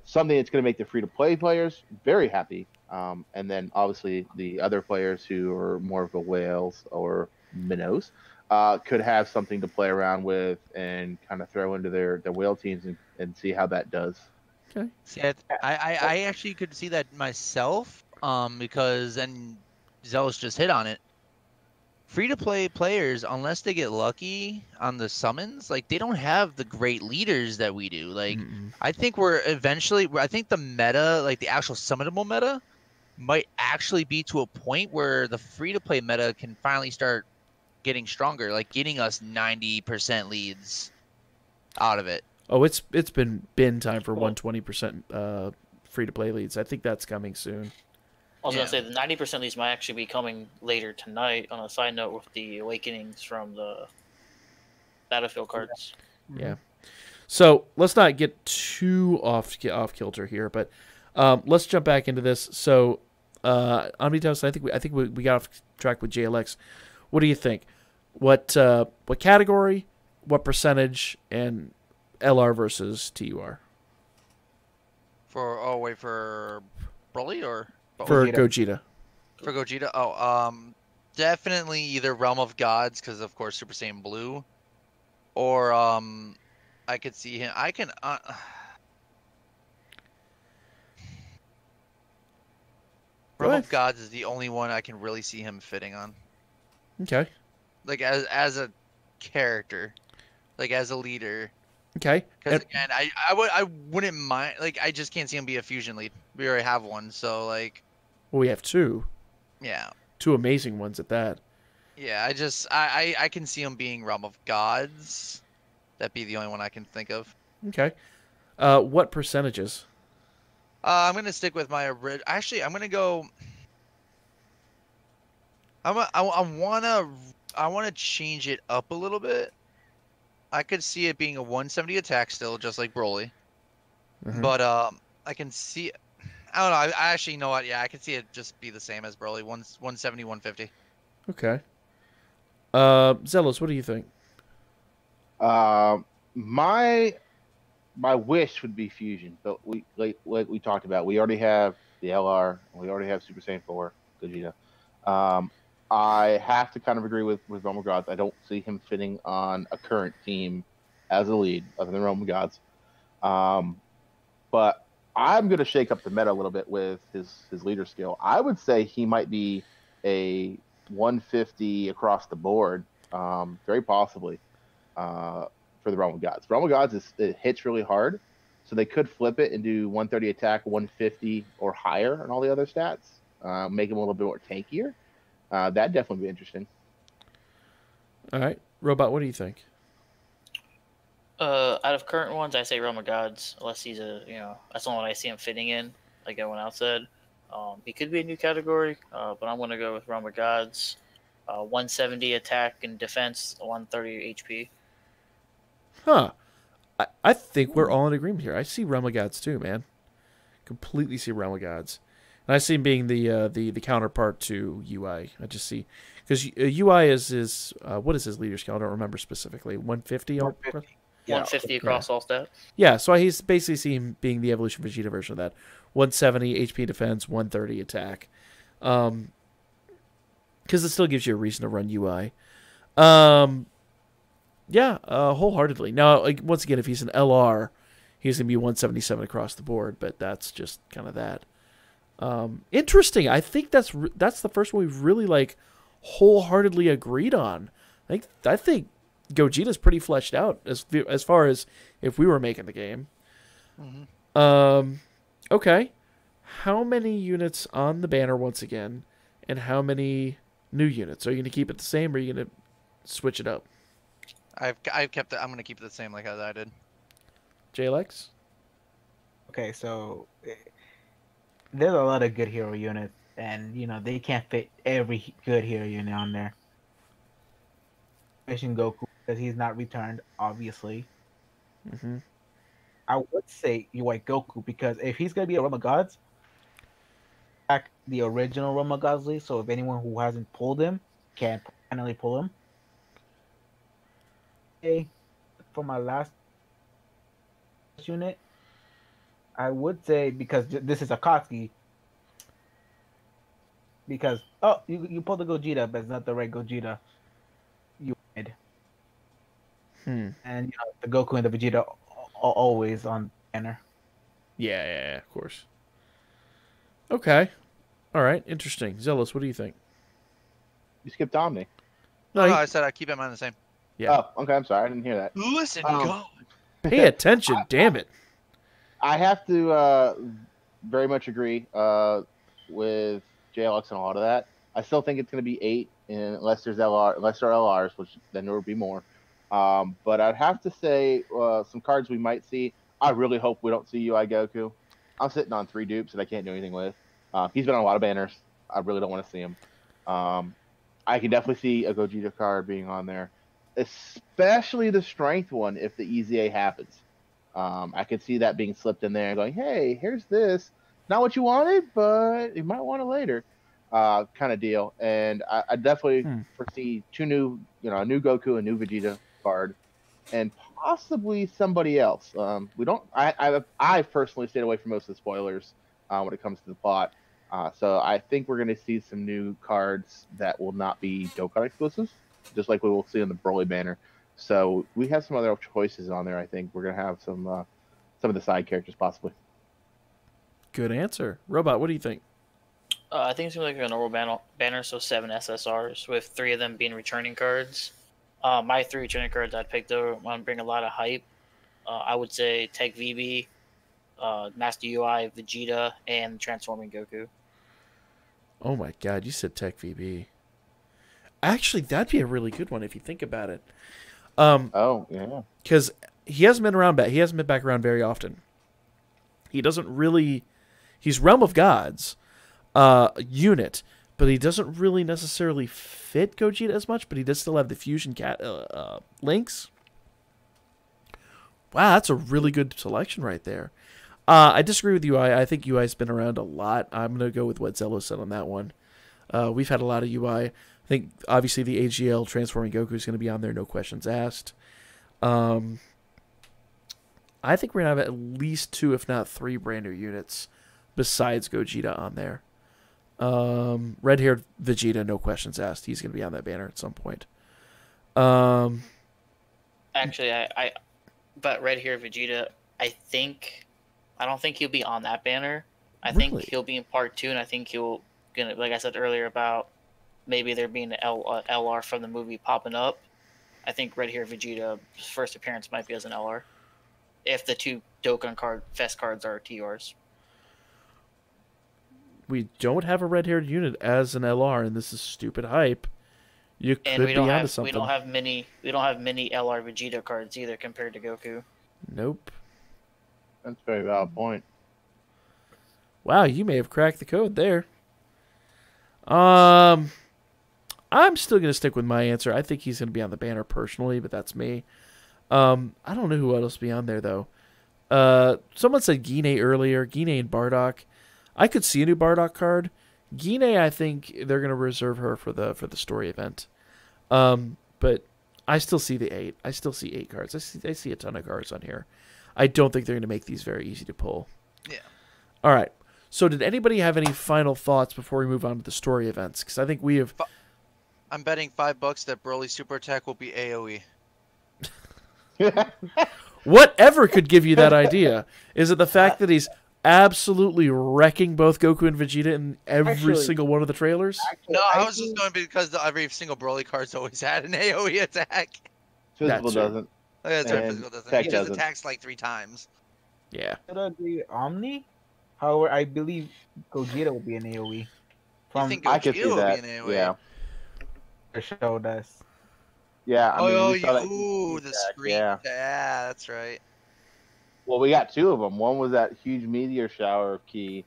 something that's going to make the free-to-play players very happy, and then obviously the other players who are more of the whales or minnows could have something to play around with and kind of throw into their whale teams and see how that does. Okay. See, I actually could see that myself, because, and Zealous just hit on it. Free-to-play players, unless they get lucky on the summons, like, they don't have the great leaders that we do. Like, I think I think the meta, like the actual summonable meta, might actually be to a point where the free-to-play meta can finally start getting stronger, like getting us 90% leads out of it. Oh, it's been time for 120% free to play leads. I think that's coming soon. I was gonna say the 90% leads might actually be coming later tonight. On a side note, with the awakenings from the Battlefield cards. Yeah. So let's not get too off kilter here, but let's jump back into this. So OmniToast, I think we got off track with JLX. What do you think? What category? What percentage? And LR versus TUR? For Broly or for Gogeta? For Gogeta, oh, definitely either Realm of Gods because of course Super Saiyan Blue, or I could see him. I can. Realm of Gods is the only one I can really see him fitting on. Okay. Like as a character, like as a leader. Okay. Because again, I wouldn't mind. Like I just can't see him be a fusion lead. We already have one, so like. Well, we have two. Yeah. Two amazing ones at that. Yeah, I can see him being Realm of Gods. That'd be the only one I can think of. Okay. What percentages? I'm gonna stick with my original. Actually, I'm gonna go. I wanna change it up a little bit. I could see it being a 170 attack still, just like Broly. Mm-hmm. But I can see. I don't know. I actually know what. Yeah, I can see it just be the same as Broly. 170, 150. Okay. Zealous, what do you think? My wish would be fusion, but we like we talked about. We already have the LR. We already have Super Saiyan 4 Gogeta. I have to kind of agree with Realm Gods. I don't see him fitting on a current team as a lead, other than Realm Gods. But I'm going to shake up the meta a little bit with his leader skill. I would say he might be a 150 across the board, very possibly, for the Realm of Gods. Realm of Gods it hits really hard, so they could flip it and do 130 attack, 150 or higher on all the other stats, make him a little bit more tankier. That'd definitely be interesting. All right. Robot, what do you think? Out of current ones, I say Realm of Gods, unless he's that's the only one I see him fitting in, like everyone else said. He could be a new category, but I'm going to go with Realm of Gods. 170 attack and defense, 130 HP. Huh. I think we're all in agreement here. I see Realm of Gods too, man. Completely see Realm of Gods. And I see him being the counterpart to UI. I just see... Because UI is what is his leader skill? I don't remember specifically. 150? 150. 150 across all stats. Yeah, so he's basically see him being the Evolution Vegeta version of that. 170 HP defense, 130 attack. Because it still gives you a reason to run UI. Yeah, wholeheartedly. Now, like once again, if he's an LR, he's going to be 177 across the board, but that's just kind of that. Interesting. I think that's the first one we've really like wholeheartedly agreed on. I think Gogeta's pretty fleshed out as far as if we were making the game. Mm-hmm. Okay. How many units on the banner once again, and how many new units? Are you going to keep it the same, or are you going to switch it up? I've kept it. I'm going to keep it the same like as I did. JLX? Okay, so there's a lot of good hero units, and they can't fit every good hero unit on there. Mission Goku, because he's not returned, obviously. Mm-hmm. I would say you like Goku, because if he's gonna be a Realm of Gods, back the original Realm of Gods league. So if anyone who hasn't pulled him can finally pull him. Okay, for my last unit, I would say, because this is Akatsuki, because you pulled the Gogeta, but it's not the right Gogeta. You did. And the Goku and the Vegeta are always on banner. Yeah, of course. Okay. All right, interesting. Zealous, what do you think? You skipped Omni. No, I said I'd keep him on the same. Yeah. Oh, okay. I'm sorry. I didn't hear that. Listen, God. Pay attention, damn it. I have to very much agree with JLX and a lot of that. I still think it's going to be 8, unless there are LRs, which then there will be more. But I'd have to say some cards we might see. I really hope we don't see UI Goku. I'm sitting on 3 dupes that I can't do anything with. He's been on a lot of banners. I really don't want to see him. I can definitely see a Gogeta card being on there, especially the strength one if the EZA happens. I could see that being slipped in there and going, hey, here's this. Not what you wanted, but you might want it later. Kind of deal. And I definitely foresee 2 new, a new Goku, a new Vegeta card, and possibly somebody else. We don't. I personally stayed away from most of the spoilers when it comes to the plot. So I think we're going to see some new cards that will not be Dokkan exclusives, just like we will see on the Broly banner. So we have some other choices on there. I think we're going to have some of the side characters possibly. Good answer. Robot, what do you think? I think it's going to be like a normal banner, so 7 SSRs, with 3 of them being returning cards. My 3 returning cards I'd pick, though, want to bring a lot of hype. I would say Tech VB, Master UI, Vegeta, and Transforming Goku. Oh my god, you said Tech VB. Actually, that'd be a really good one if you think about it. Oh, yeah. Because he hasn't been around he hasn't been back around very often. He doesn't really... He's Realm of Gods unit, but he doesn't really necessarily fit Gogeta as much, but he does still have the fusion links. Wow, that's a really good selection right there. I disagree with UI. I think UI's been around a lot. I'm going to go with what Zello said on that one. We've had a lot of UI. I think, obviously, the AGL Transforming Goku is going to be on there, no questions asked. I think we're going to have at least 2, if not 3, brand new units besides Gogeta on there. Red-haired Vegeta, no questions asked. He's going to be on that banner at some point. Actually, but red-haired Vegeta, I don't think he'll be on that banner. I think he'll be in part 2, and I think like I said earlier about maybe there being an LR from the movie popping up. I think red-haired Vegeta's first appearance might be as an LR, if the 2 Dokkan Fest cards are TRs. We don't have a red-haired unit as an LR, and this is stupid hype. You could be onto something. We don't have many LR Vegeta cards either compared to Goku. Nope. That's a very valid point. Wow, you may have cracked the code there. I'm still going to stick with my answer. I think he's going to be on the banner personally, but that's me. I don't know who else will be on there, though. Someone said Gine earlier. Gine and Bardock. I could see a new Bardock card. Gine, I think they're going to reserve her for the story event. But I still see the 8. I still see 8 cards. I see a ton of cards on here. I don't think they're going to make these very easy to pull. Yeah. All right. So did anybody have any final thoughts before we move on to the story events? Because I think we have... I'm betting $5 that Broly Super Attack will be AoE. Whatever could give you that idea? Is it the fact that he's absolutely wrecking both Goku and Vegeta in every single one of the trailers? No, I was just going because every single Broly card's always had an AoE attack. Physical doesn't. Oh, yeah, that's right, Physical doesn't. He just attacks like 3 times. Yeah. I would agree with Omni. However, I believe Gogeta will be an AoE. You think I could Gogeta see will that. be an AoE? Yeah. The show does. Yeah. I mean, we saw that the screen. Yeah, that's right. Well, we got 2 of them. One was that huge meteor shower of Ki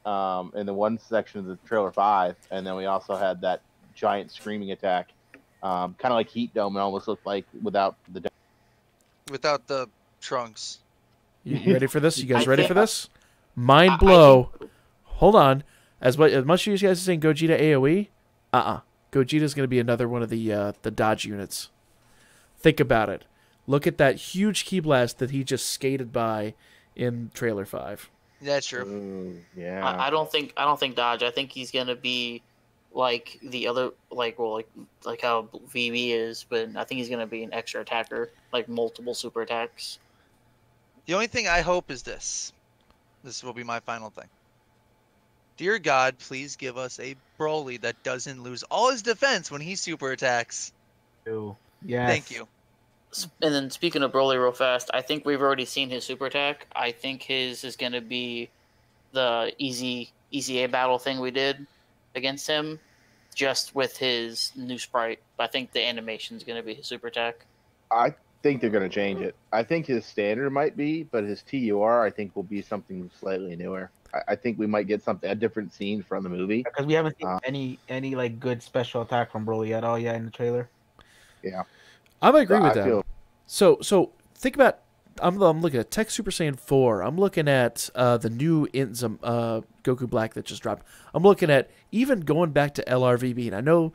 in the one section of the trailer 5, and then we also had that giant screaming attack, kind of like Heat Dome. It almost looked like without the trunks. You ready for this? You guys ready for this? Mind blow. Hold on. As much as you guys are saying Gogeta AoE, Gogeta's going to be another one of the dodge units. Think about it. Look at that huge Ki Blast that he just skated by in trailer 5. That's true. Ooh, yeah. I don't think dodge. I think he's gonna be like the other, like how VB is, but I think he's gonna be an extra attacker, like multiple super attacks. The only thing I hope is this. This will be my final thing. Dear God, please give us a Broly that doesn't lose all his defense when he super attacks. Yes. Thank you. And then speaking of Broly real fast, I think we've already seen his super attack. I think his is going to be the easy A battle thing we did against him. just with his new sprite. But I think the animation is going to be his super attack. I think they're going to change it. I think his standard might be, but his TUR I think will be something slightly newer. I think we might get a different scene from the movie. Because we haven't seen any like good special attack from Broly at all yet in the trailer. Yeah, I might agree So with I that. feel- So think about. I'm looking at Tech Super Saiyan 4. I'm looking at the new Goku Black that just dropped. I'm looking at even going back to LRVB, and I know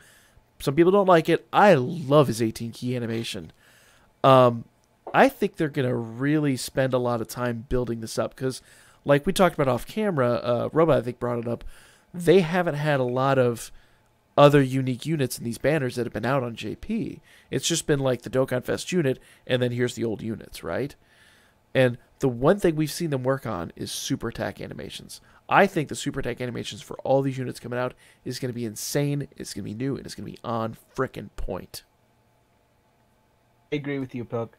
some people don't like it. I love his 18 key animation. I think they're gonna really spend a lot of time building this up because, like we talked about off camera, Robot I think brought it up. They haven't had a lot of other unique units in these banners that have been out on JP. It's just been like the Dokkan Fest unit, and then here's the old units, right? And the one thing we've seen them work on is super attack animations. I think the super attack animations for all these units coming out is going to be insane. It's going to be new, and it's going to be on frickin' point. I agree with you, Pilk.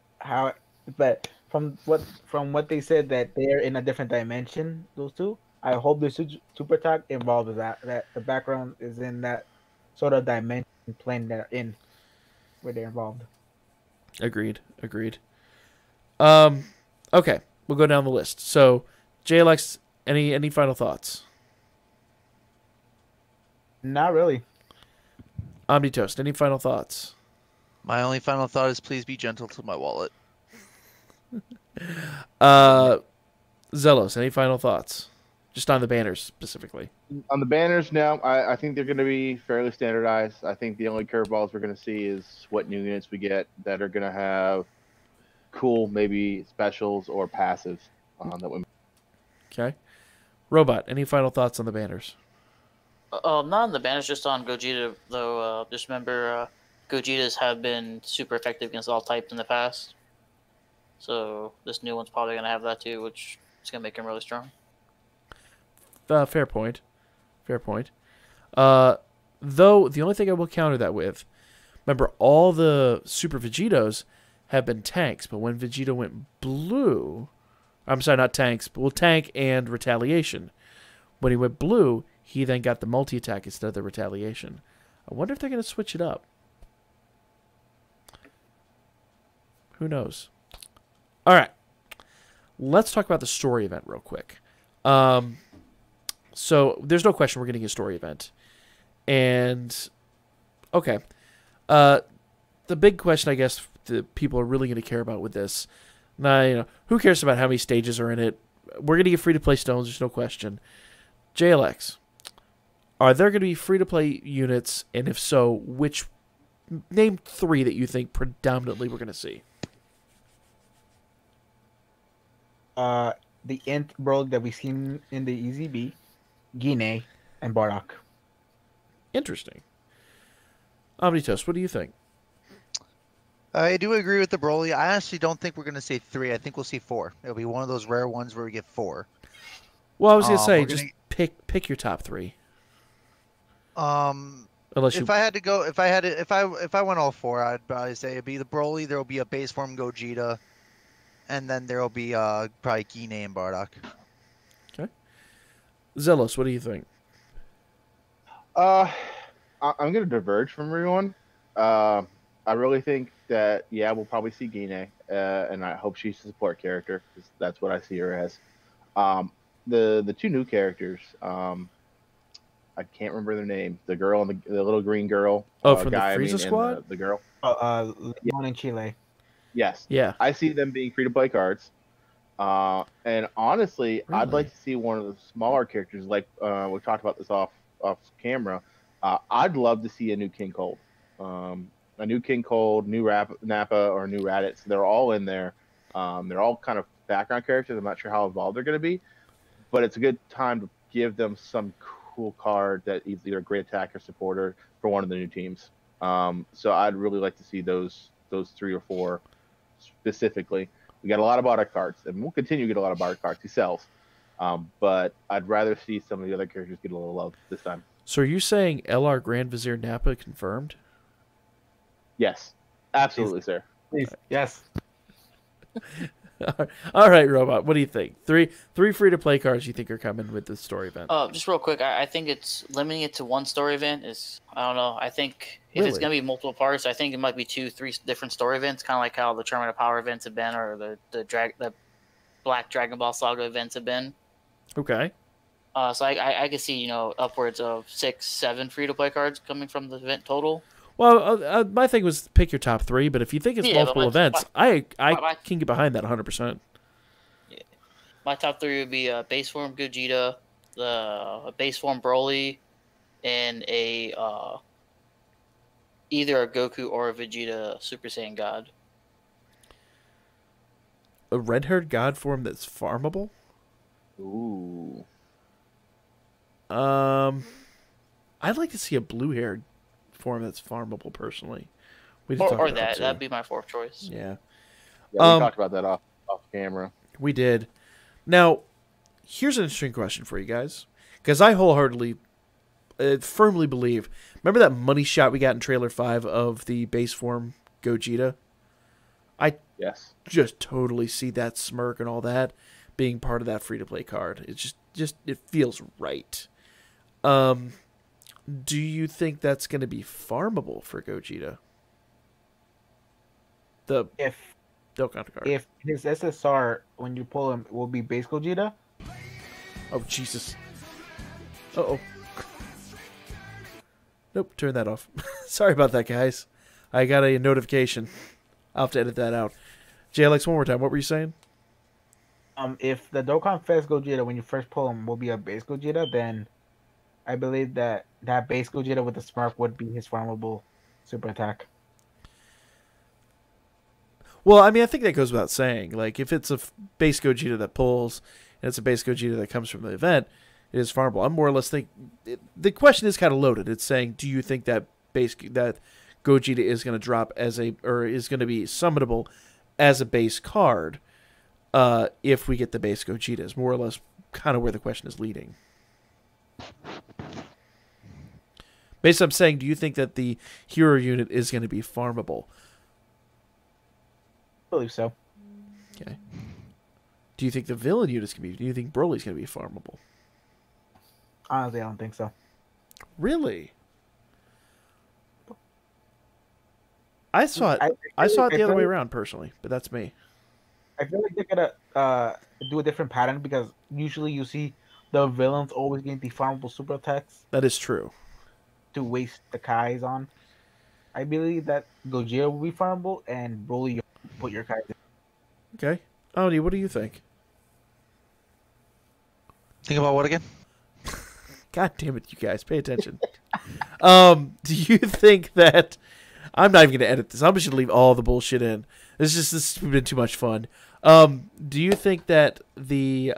But from what they said that they're in a different dimension, those two. I hope the super attack involves that the background is in that sort of dimension plane they're in, where they're involved. Agreed. Okay, we'll go down the list. So, JLX, any final thoughts? Not really. OmniToast, any final thoughts? My only final thought is please be gentle to my wallet. Zelos, any final thoughts? Just on the banners specifically. On the banners now, I think they're going to be fairly standardized. I think the only curveballs we're going to see is what new units we get that are going to have cool, maybe specials or passives that we. Okay. Robot, any final thoughts on the banners? Not on the banners, just on Gogeta though. Just remember, Gogetas have been super effective against all types in the past. So this new one's probably gonna have that too, which is gonna make him really strong. Fair point. Though the only thing I will counter that with, remember all the Super Vegetos have been tanks, but when Vegeta went blue, I'm sorry, not tanks, but tank and retaliation. When he went blue, he then got the multi-attack instead of the retaliation. I wonder if they're going to switch it up. Who knows? All right. Let's talk about the story event real quick. So there's no question we're getting a story event. And, okay. The big question, I guess, the people are really going to care about with this. Now, who cares about how many stages are in it? We're going to get free-to-play stones, there's no question. JLX, are there going to be free-to-play units? And if so, name 3 that you think predominantly we're going to see. The Int Broly that we've seen in the EZB, Guinea, and Bardock. Interesting. OmniToast, what do you think? I do agree with the Broly. I honestly don't think we're going to see 3. I think we'll see 4. It'll be one of those rare ones where we get 4. Well, I was going to say, we're just gonna- pick your top 3. Unless you, if I had to go, if I went all 4, I'd probably say it'd be the Broly. There will be a base form Gogeta, and then there will be probably Guinea and Bardock. Okay. Zelos, what do you think? I'm going to diverge from everyone. I really think that, we'll probably see Guinea, and I hope she's a support character, because that's what I see her as. The 2 new characters, I can't remember their name. The girl and the little green girl. From guy, the Frieza squad? And the girl. Leon and Chile. Yes. Yeah. I see them being free-to-play cards. And honestly, Really? I'd like to see one of the smaller characters, like we talked about this off camera. I'd love to see a new King Cold. A new King Cold, new Nappa, or new Raditz. They're all in there. They're all kind of background characters. I'm not sure how involved they're going to be, but it's a good time to give them some cool card that is either a great attacker supporter for one of the new teams. So I'd really like to see those 3 or 4 specifically. We got a lot of Bardock cards, and we'll continue to get a lot of Bardock cards. He sells. But I'd rather see some of the other characters get a little love this time. So are you saying LR Grand Vizier Nappa confirmed? Yes, absolutely, sir. Please. Yes. All right, Robot. What do you think? Three free-to-play cards you think are coming with this story event? Just real quick, I think it's limiting it to one story event is, I don't know. I think if it's Really? gonna be multiple parts, I think it might be 2, 3 different story events, kind of like how the Tournament of Power events have been, or the Black Dragon Ball Saga events have been. Okay. So I could see upwards of 6, 7 free to play cards coming from the event total. Well, my thing was pick your top 3, but if you think it's Yeah, multiple events, I my- can get behind that 100%. My top 3 would be base form Gogeta, the base form Broly, and either a Goku or a Vegeta Super Saiyan God. A red-haired god form that's farmable? Ooh. I'd like to see a blue-haired form that's farmable, personally. We did talk Or about that. too. That'd be my 4th choice. Yeah, Yeah, we talked about that off camera. we did. Now, here's an interesting question for you guys, because I wholeheartedly, firmly believe. Remember that money shot we got in trailer 5 of the base form Gogeta? I Yes. just totally see that smirk and all that being part of that free-to-play card. It's just it feels right. Do you think that's going to be farmable for Gogeta? The If Dokkan card. if his SSR when you pull him will be base Gogeta, Oh, Jesus. Uh-oh. Nope, turn that off. Sorry about that, guys. I got a notification. I'll have to edit that out. JLX, one more time. What were you saying? if the Dokkan Fest Gogeta when you first pull him will be a base Gogeta, then I believe that base Gogeta with the Smurf would be his farmable super attack. Well, I mean, I think that goes without saying. Like, if it's a base Gogeta that pulls, and it's a base Gogeta that comes from the event, it is farmable. I'm more or less the question is kind of loaded. It's saying, do you think that Gogeta is going to drop or is going to be summonable as a base card? If we get the base Gogeta, is more or less kind of where the question is leading. Basically, I'm saying, do you think that the hero unit is going to be farmable? I believe so. Okay. Do you think the villain unit's going to be? Do you think Broly's going to be farmable? Honestly, I don't think so. Really? I saw it. I I saw it feel the other way like- around, personally, but that's me. I feel like they're gonna do a different pattern because usually you see the villains always getting the farmable super attacks That is true. to waste the Kais on. I believe that Gogeta will be farmable and Broly you put your Kais in. Okay. Audi, what do you think? Think about what again? God damn it, you guys, pay attention. Do you think that I'm not even going to edit this? I'm just going to leave all the bullshit in. This has been too much fun. Do you think that the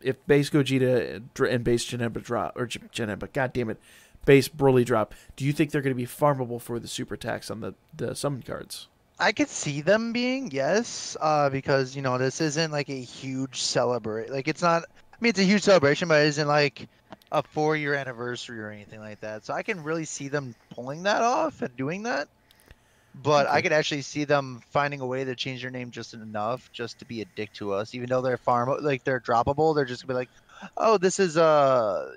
if base Gogeta and base Janemba drop or Janemba, god damn it, base Broly drop, do you think they're going to be farmable for the super attacks on the summon cards? I could see them being, yes, because this isn't like a huge celebration. Like it's not. I mean, it's a huge celebration, but it isn't like a 4-year anniversary or anything like that. So I can really see them pulling that off and doing that. But I could actually see them finding a way to change their name just enough just to be a dick to us, even though they're they're droppable. They're just gonna be like, oh, this is Gogeta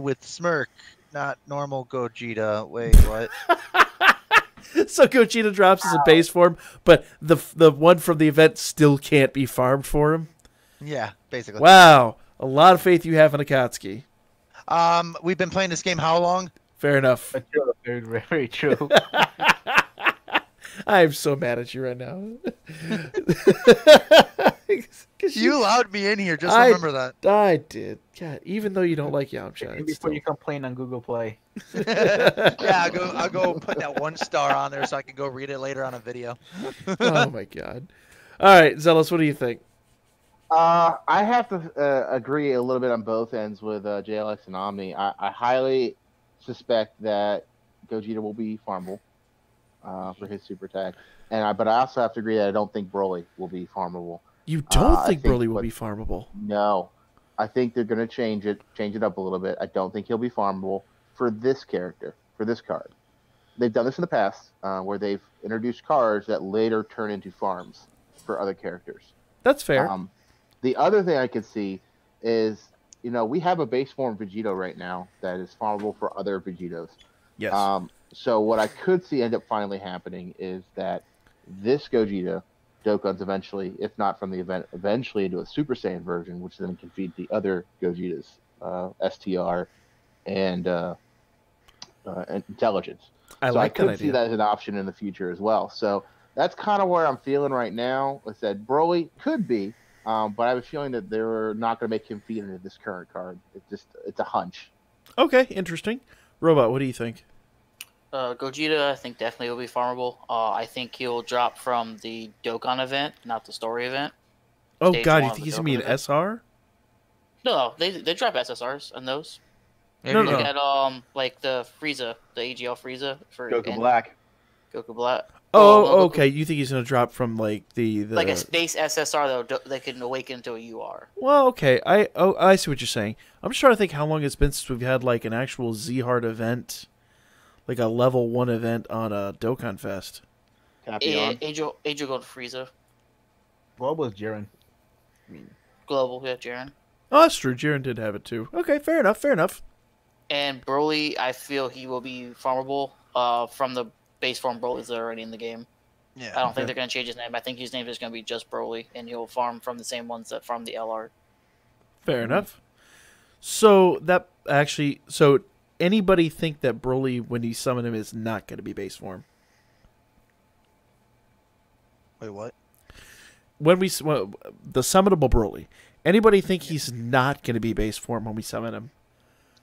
with smirk, not normal Gogeta. Wait, what? So Gogeta drops as a base form, but the one from the event still can't be farmed for him. Yeah, basically. Wow, a lot of faith you have in Akatsuki. We've been playing this game how long? Fair enough. Very, very true. I am so mad at you right now. 'Cause You allowed me in here. Just remember that. I did. God, even though you don't like Yamcha. it's Before still- you complain on Google Play. Yeah, I'll go put that 1 star on there so I can go read it later on a video. Oh my god. All right, Zealous, what do you think? I have to agree a little bit on both ends with JLX and Omni. I highly suspect that Gogeta will be farmable for his super attack, but I also have to agree that I don't think Broly will be farmable. You don't I think think Broly will what- be farmable? No, I think they're going to change it up a little bit. I don't think he'll be farmable for this character, for this card. They've done this in the past, where they've introduced cards that later turn into farms. for other characters. That's fair. The other thing I could see is, we have a base form Vegito right now that is farmable for other Vegitos. Yes. So what I could see end up finally happening is that this Gogeta Dokkan's eventually, if not from the event, eventually into a Super Saiyan version, which then can feed the other Gogetas, STR and Intelligence. I could see that as an option in the future as well. So that's kind of where I'm feeling right now. I said Broly could be, but I have a feeling that they're not going to make him feed into this current card. It's a hunch. Okay, interesting. Robot, what do you think? Gogeta, I think definitely will be farmable. I think he'll drop from the Dokkan event, not the story event. Oh Stage God, one you of think the he's gonna be an Dokkan event. SR? No, they drop SSRs on those. No. Look at like the Frieza, the AGL Frieza for Goku Black. Goku Black. Oh, Goku- okay. You think he's gonna drop from like the Like a space SSR though, they can awaken into a UR. Well, okay. I see what you're saying. I'm just trying to think how long it's been since we've had like an actual Z-Hard event, like a level 1 event on a Dokkan Fest. Angel Gold Frieza. What was Jiren? Global, yeah, Jiren. Oh, that's true. Jiren did have it too. Okay, fair enough. And Broly, I feel he will be farmable from the base form Broly's that are already in the game. Yeah. I don't think they're going to change his name. I think his name is going to be just Broly, and he'll farm from the same ones that farm the LR. Fair enough. So anybody think that Broly, when you summon him, is not going to be base form? Wait, what? The summonable Broly, anybody think he's not going to be base form when we summon him?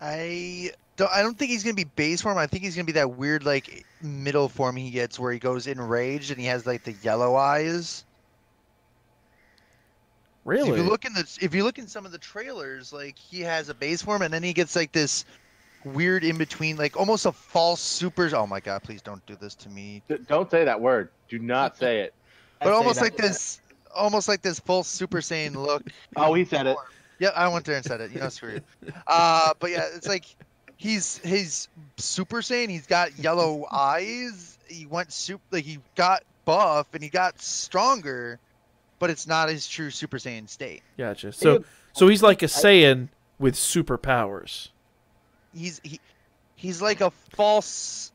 I don't think he's gonna be base form. I think he's gonna be that weird like middle form he gets where he goes enraged and he has like the yellow eyes. Really? If you look in some of the trailers, like he has a base form and then he gets like this weird in between, like almost a false super. Oh my God! Please don't do this to me. Don't say that word. Do not say it. But almost like this full Super Saiyan look. Oh, he said it. Yeah, I went there and said it. Screw you. But yeah, it's like he's Super Saiyan. He's got yellow eyes. He he got buff and he got stronger, but it's not his true Super Saiyan state. Gotcha. So he's like a Saiyan with superpowers. He's like a false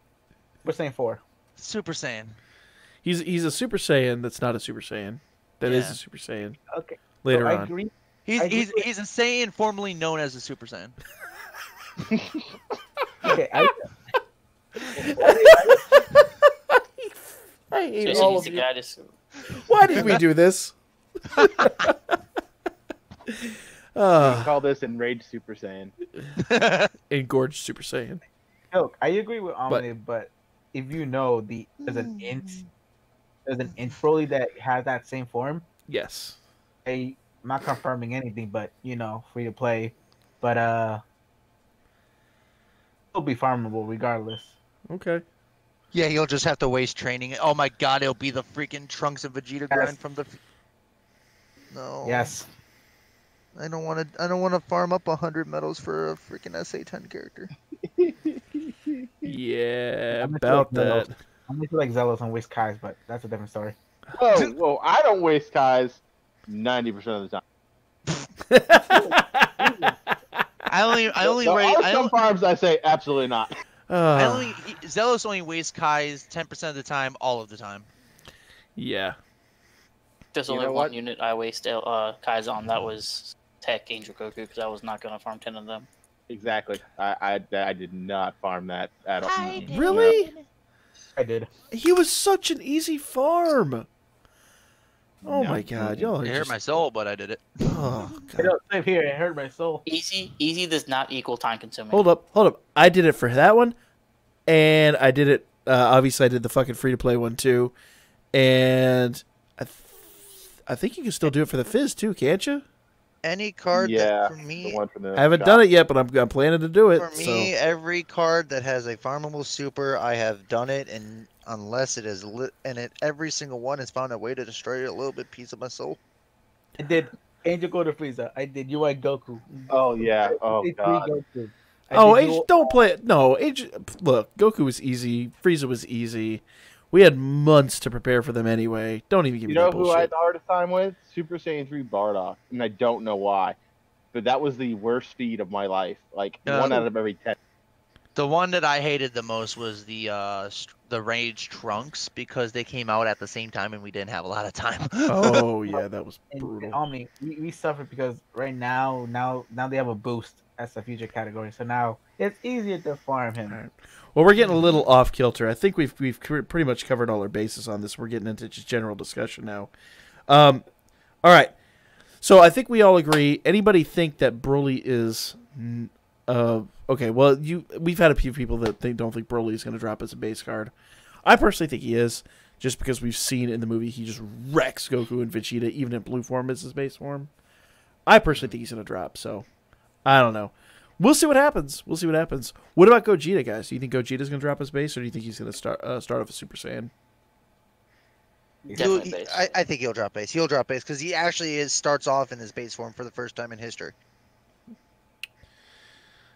We're saying 4. Super Saiyan. He's a Super Saiyan that's not a Super Saiyan. That is Yeah. a Super Saiyan. Okay. Later I on. agree. He's I agree a Saiyan formerly known as a Super Saiyan. Okay. I hate Jason all needs of to you. guide us. Why did we do this? Call this Enraged Super Saiyan. Engorged Super Saiyan. Look, I agree with Omni, but if there's an int Broly that has that same form. Yes. I'm not confirming anything, but free to play. But it'll be farmable regardless. Okay. Yeah, he'll just have to waste training. Oh my God, it'll be the freaking Trunks of Vegeta grind from the. No. Yes. I don't want to farm up 100 medals for a freaking SA10 character. Yeah, I'm about into like that. I'm into like Zealous and waste Kais, but that's a different story. Whoa! I don't waste Kais 90% of the time. I only There rate. are some farms I say absolutely not. Zealous only wastes Kai's 10% of the time, all of the time. Yeah. There's You only know one what? unit I waste Kai's on. That was Tech Angel Goku because I was not going to farm 10 of them. Exactly. I did not farm that at all. Really? I did. He was such an easy farm. Oh No. my God, y'all are It hurt just... my soul, but I did it. Oh God. Same here. It hurt my soul. Easy does not equal time consuming. Hold up. I did it for that one, and I did it. Obviously, I did the fucking free to play one too, and I think you can still do it for the Fizz too, can't you? Any card Yeah, that for the me, one from the I haven't shop. done it yet, but I'm planning to do it. for me, every card that has a farmable super, I have done it, and unless it is lit, and every single one has found a way to destroy a little bit piece of my soul. I did Angel Go to Frieza. I did UI Goku. Oh yeah. Oh I did god. Goku. I Oh, did Age, dual- don't play it. No, Age. Look, Goku was easy. Frieza was easy. We had months to prepare for them anyway. Don't even give You me know that who I had bullshit. the hardest time with? Super Saiyan 3 Bardock, and I don't know why. But that was the worst feed of my life. Like, 1 out of every 10. The one that I hated the most was the Rage Trunks because they came out at the same time and we didn't have a lot of time. Oh yeah, that was And brutal. Omni, we suffered because right now they have a boost as a future category, so now it's easier to farm him. All right. Well, we're getting a little off kilter. I think we've pretty much covered all our bases on this. We're getting into just general discussion now. All right. So I think we all agree. Anybody think that Broly is okay? Well, we've had a few people that don't think Broly is going to drop as a base card. I personally think he is, just because we've seen in the movie he just wrecks Goku and Vegeta even in blue form as his base form. I personally think he's going to drop. So I don't know. We'll see what happens. What about Gogeta, guys? Do you think Gogeta's going to drop his base, or do you think he's going to start off a Super Saiyan? Definitely base. I think he'll drop base. He'll drop base because he actually starts off in his base form for the first time in history.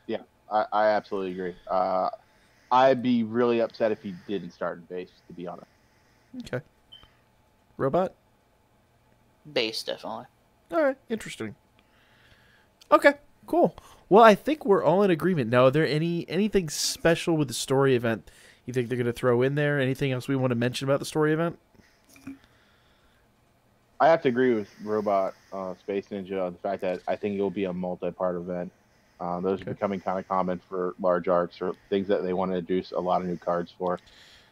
Yeah, I absolutely agree. I'd be really upset if he didn't start in base, to be honest. Okay. Robot? Base, definitely. All right, interesting. Okay, cool. Well, I think we're all in agreement. Now, are there anything special with the story event you think they're going to throw in there? Anything else we want to mention about the story event? I have to agree with Robot Space Ninja on the fact that I think it will be a multi-part event. Those are becoming kind of common for large arcs or things that they want to introduce a lot of new cards for.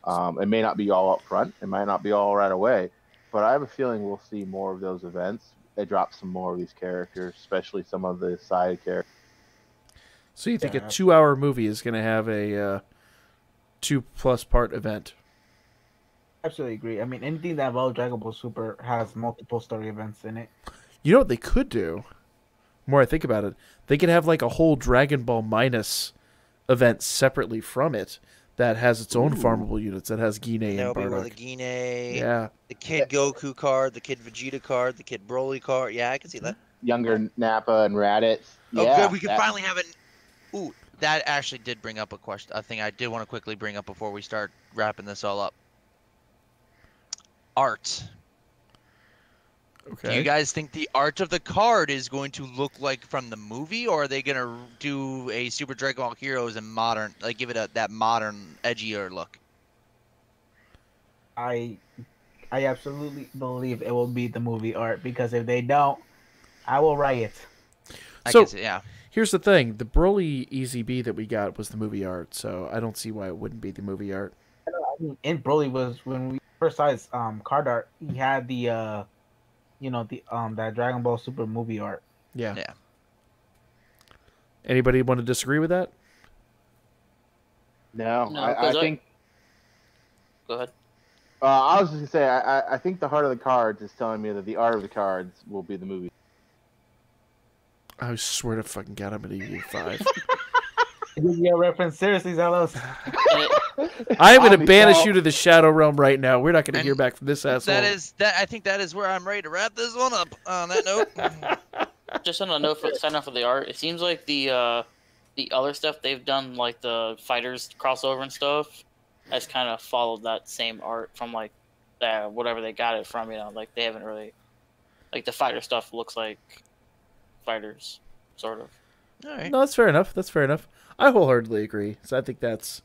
It may not be all up front. It might not be all right away. But I have a feeling we'll see more of those events. They drop some more of these characters, especially some of the side characters. So you think a 2-hour movie is going to have a 2+ part event? Absolutely agree. I mean, anything that involves Dragon Ball Super has multiple story events in it. You know what they could do? The more I think about it, they could have like a whole Dragon Ball Minus event separately from it that has its own farmable units, that has Guinea and There'll be Bardock. the Guinea, Yeah. the Kid Goku card, the Kid Vegeta card, the Kid Broly card. Yeah, I can see that. Younger Nappa and Raditz. Oh, Yeah, good. We can finally have it. Ooh, that actually did bring up a thing I did want to quickly bring up before we start wrapping this all up. Art. Okay. Do you guys think the art of the card is going to look like from the movie, or are they going to do a Super Dragon Ball Heroes and modern, like give it that modern, edgier look? I absolutely believe it will be the movie art, because if they don't, I will riot. I So- can see, yeah. Here's the thing. The Broly Easy B that we got was the movie art, so I don't see why it wouldn't be the movie art. I mean, in Broly was when we first saw his card art, he had the that Dragon Ball Super movie art. Yeah. Yeah. Anybody want to disagree with that? No, No, I 'cause think. Go ahead. I was just gonna say, I think the heart of the cards is telling me that the art of the cards will be the movie. I swear to fucking God, I'm going to give you 5. Yu-Gi-Oh reference, seriously, Zelos. I'm going to Omni banish Salt. you to the Shadow Realm right now. We're not going to And hear back from this asshole. I think that is where I'm ready to wrap this one up. On that note, Just on a note for sign off for the art, it seems like the other stuff they've done, like the fighters crossover and stuff, has kind of followed that same art from like whatever they got it from. Like they haven't really, like the fighter stuff looks like fighters, sort of. all right. No, that's fair enough. I wholeheartedly agree. So I think that's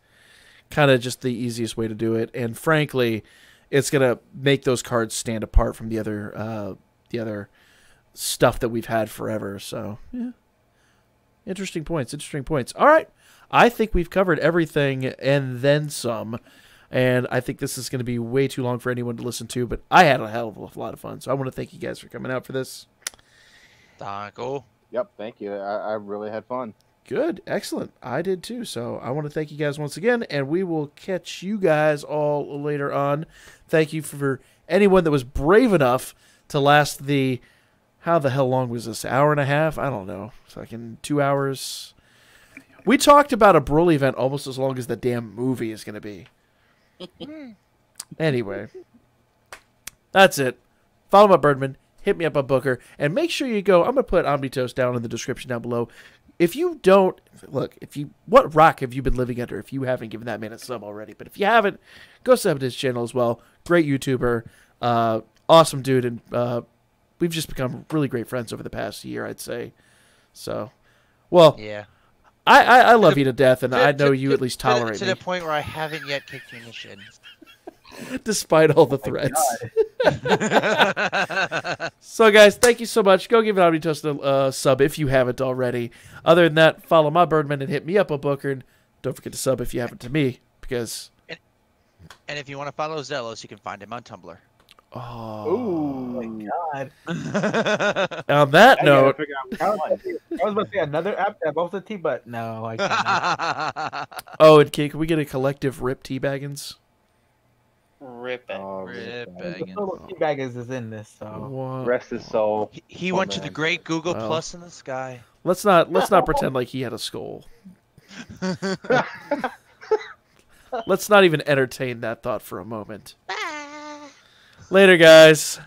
kind of just the easiest way to do it. And frankly, it's going to make those cards stand apart from the other stuff that we've had forever. So, yeah. Interesting points. All right. I think we've covered everything and then some. And I think this is going to be way too long for anyone to listen to, but I had a hell of a lot of fun. So I want to thank you guys for coming out for this. Taco. Yep, thank you. I really had fun. Good. Excellent. I did too. So I want to thank you guys once again, and we will catch you guys all later on. Thank you for anyone that was brave enough to last how the hell long was this? Hour and a half? I don't know. Fucking 2 hours. We talked about a Broly event almost as long as the damn movie is going to be. Anyway. That's it. Follow my Birdman. Hit me up on Booker. And make sure you go. I'm going to put OmniToast down in the description down below. if you don't look, what rock have you been living under if you haven't given that man a sub already? But if you haven't, go sub to his channel as well. Great YouTuber, awesome dude, and we've just become really great friends over the past year, I'd say. So, well, Yeah. I love you to death, and I know you at least tolerate to me. the point where I haven't yet kicked you in the shins. Despite all the threats. So, guys, thank you so much. Go give OmniToast a sub if you haven't already. Other than that, follow my Birdman and hit me up on Booker. And don't forget to sub if you haven't to me, because... And if you want to follow Zelos, you can find him on Tumblr. Oh, my God. On that I gotta note... figure out I which one. was about to say another app that both the T, but no, I can't. Oh, and can we get a collective rip Teabaggins? Rip it. Oh, Rip The bagging. total Teabaggers is in this, so. What? Rest his soul. He Oh, went to the man. great Google Well. Plus in the sky. Let's not pretend like he had a skull. Let's not even entertain that thought for a moment. Later, guys.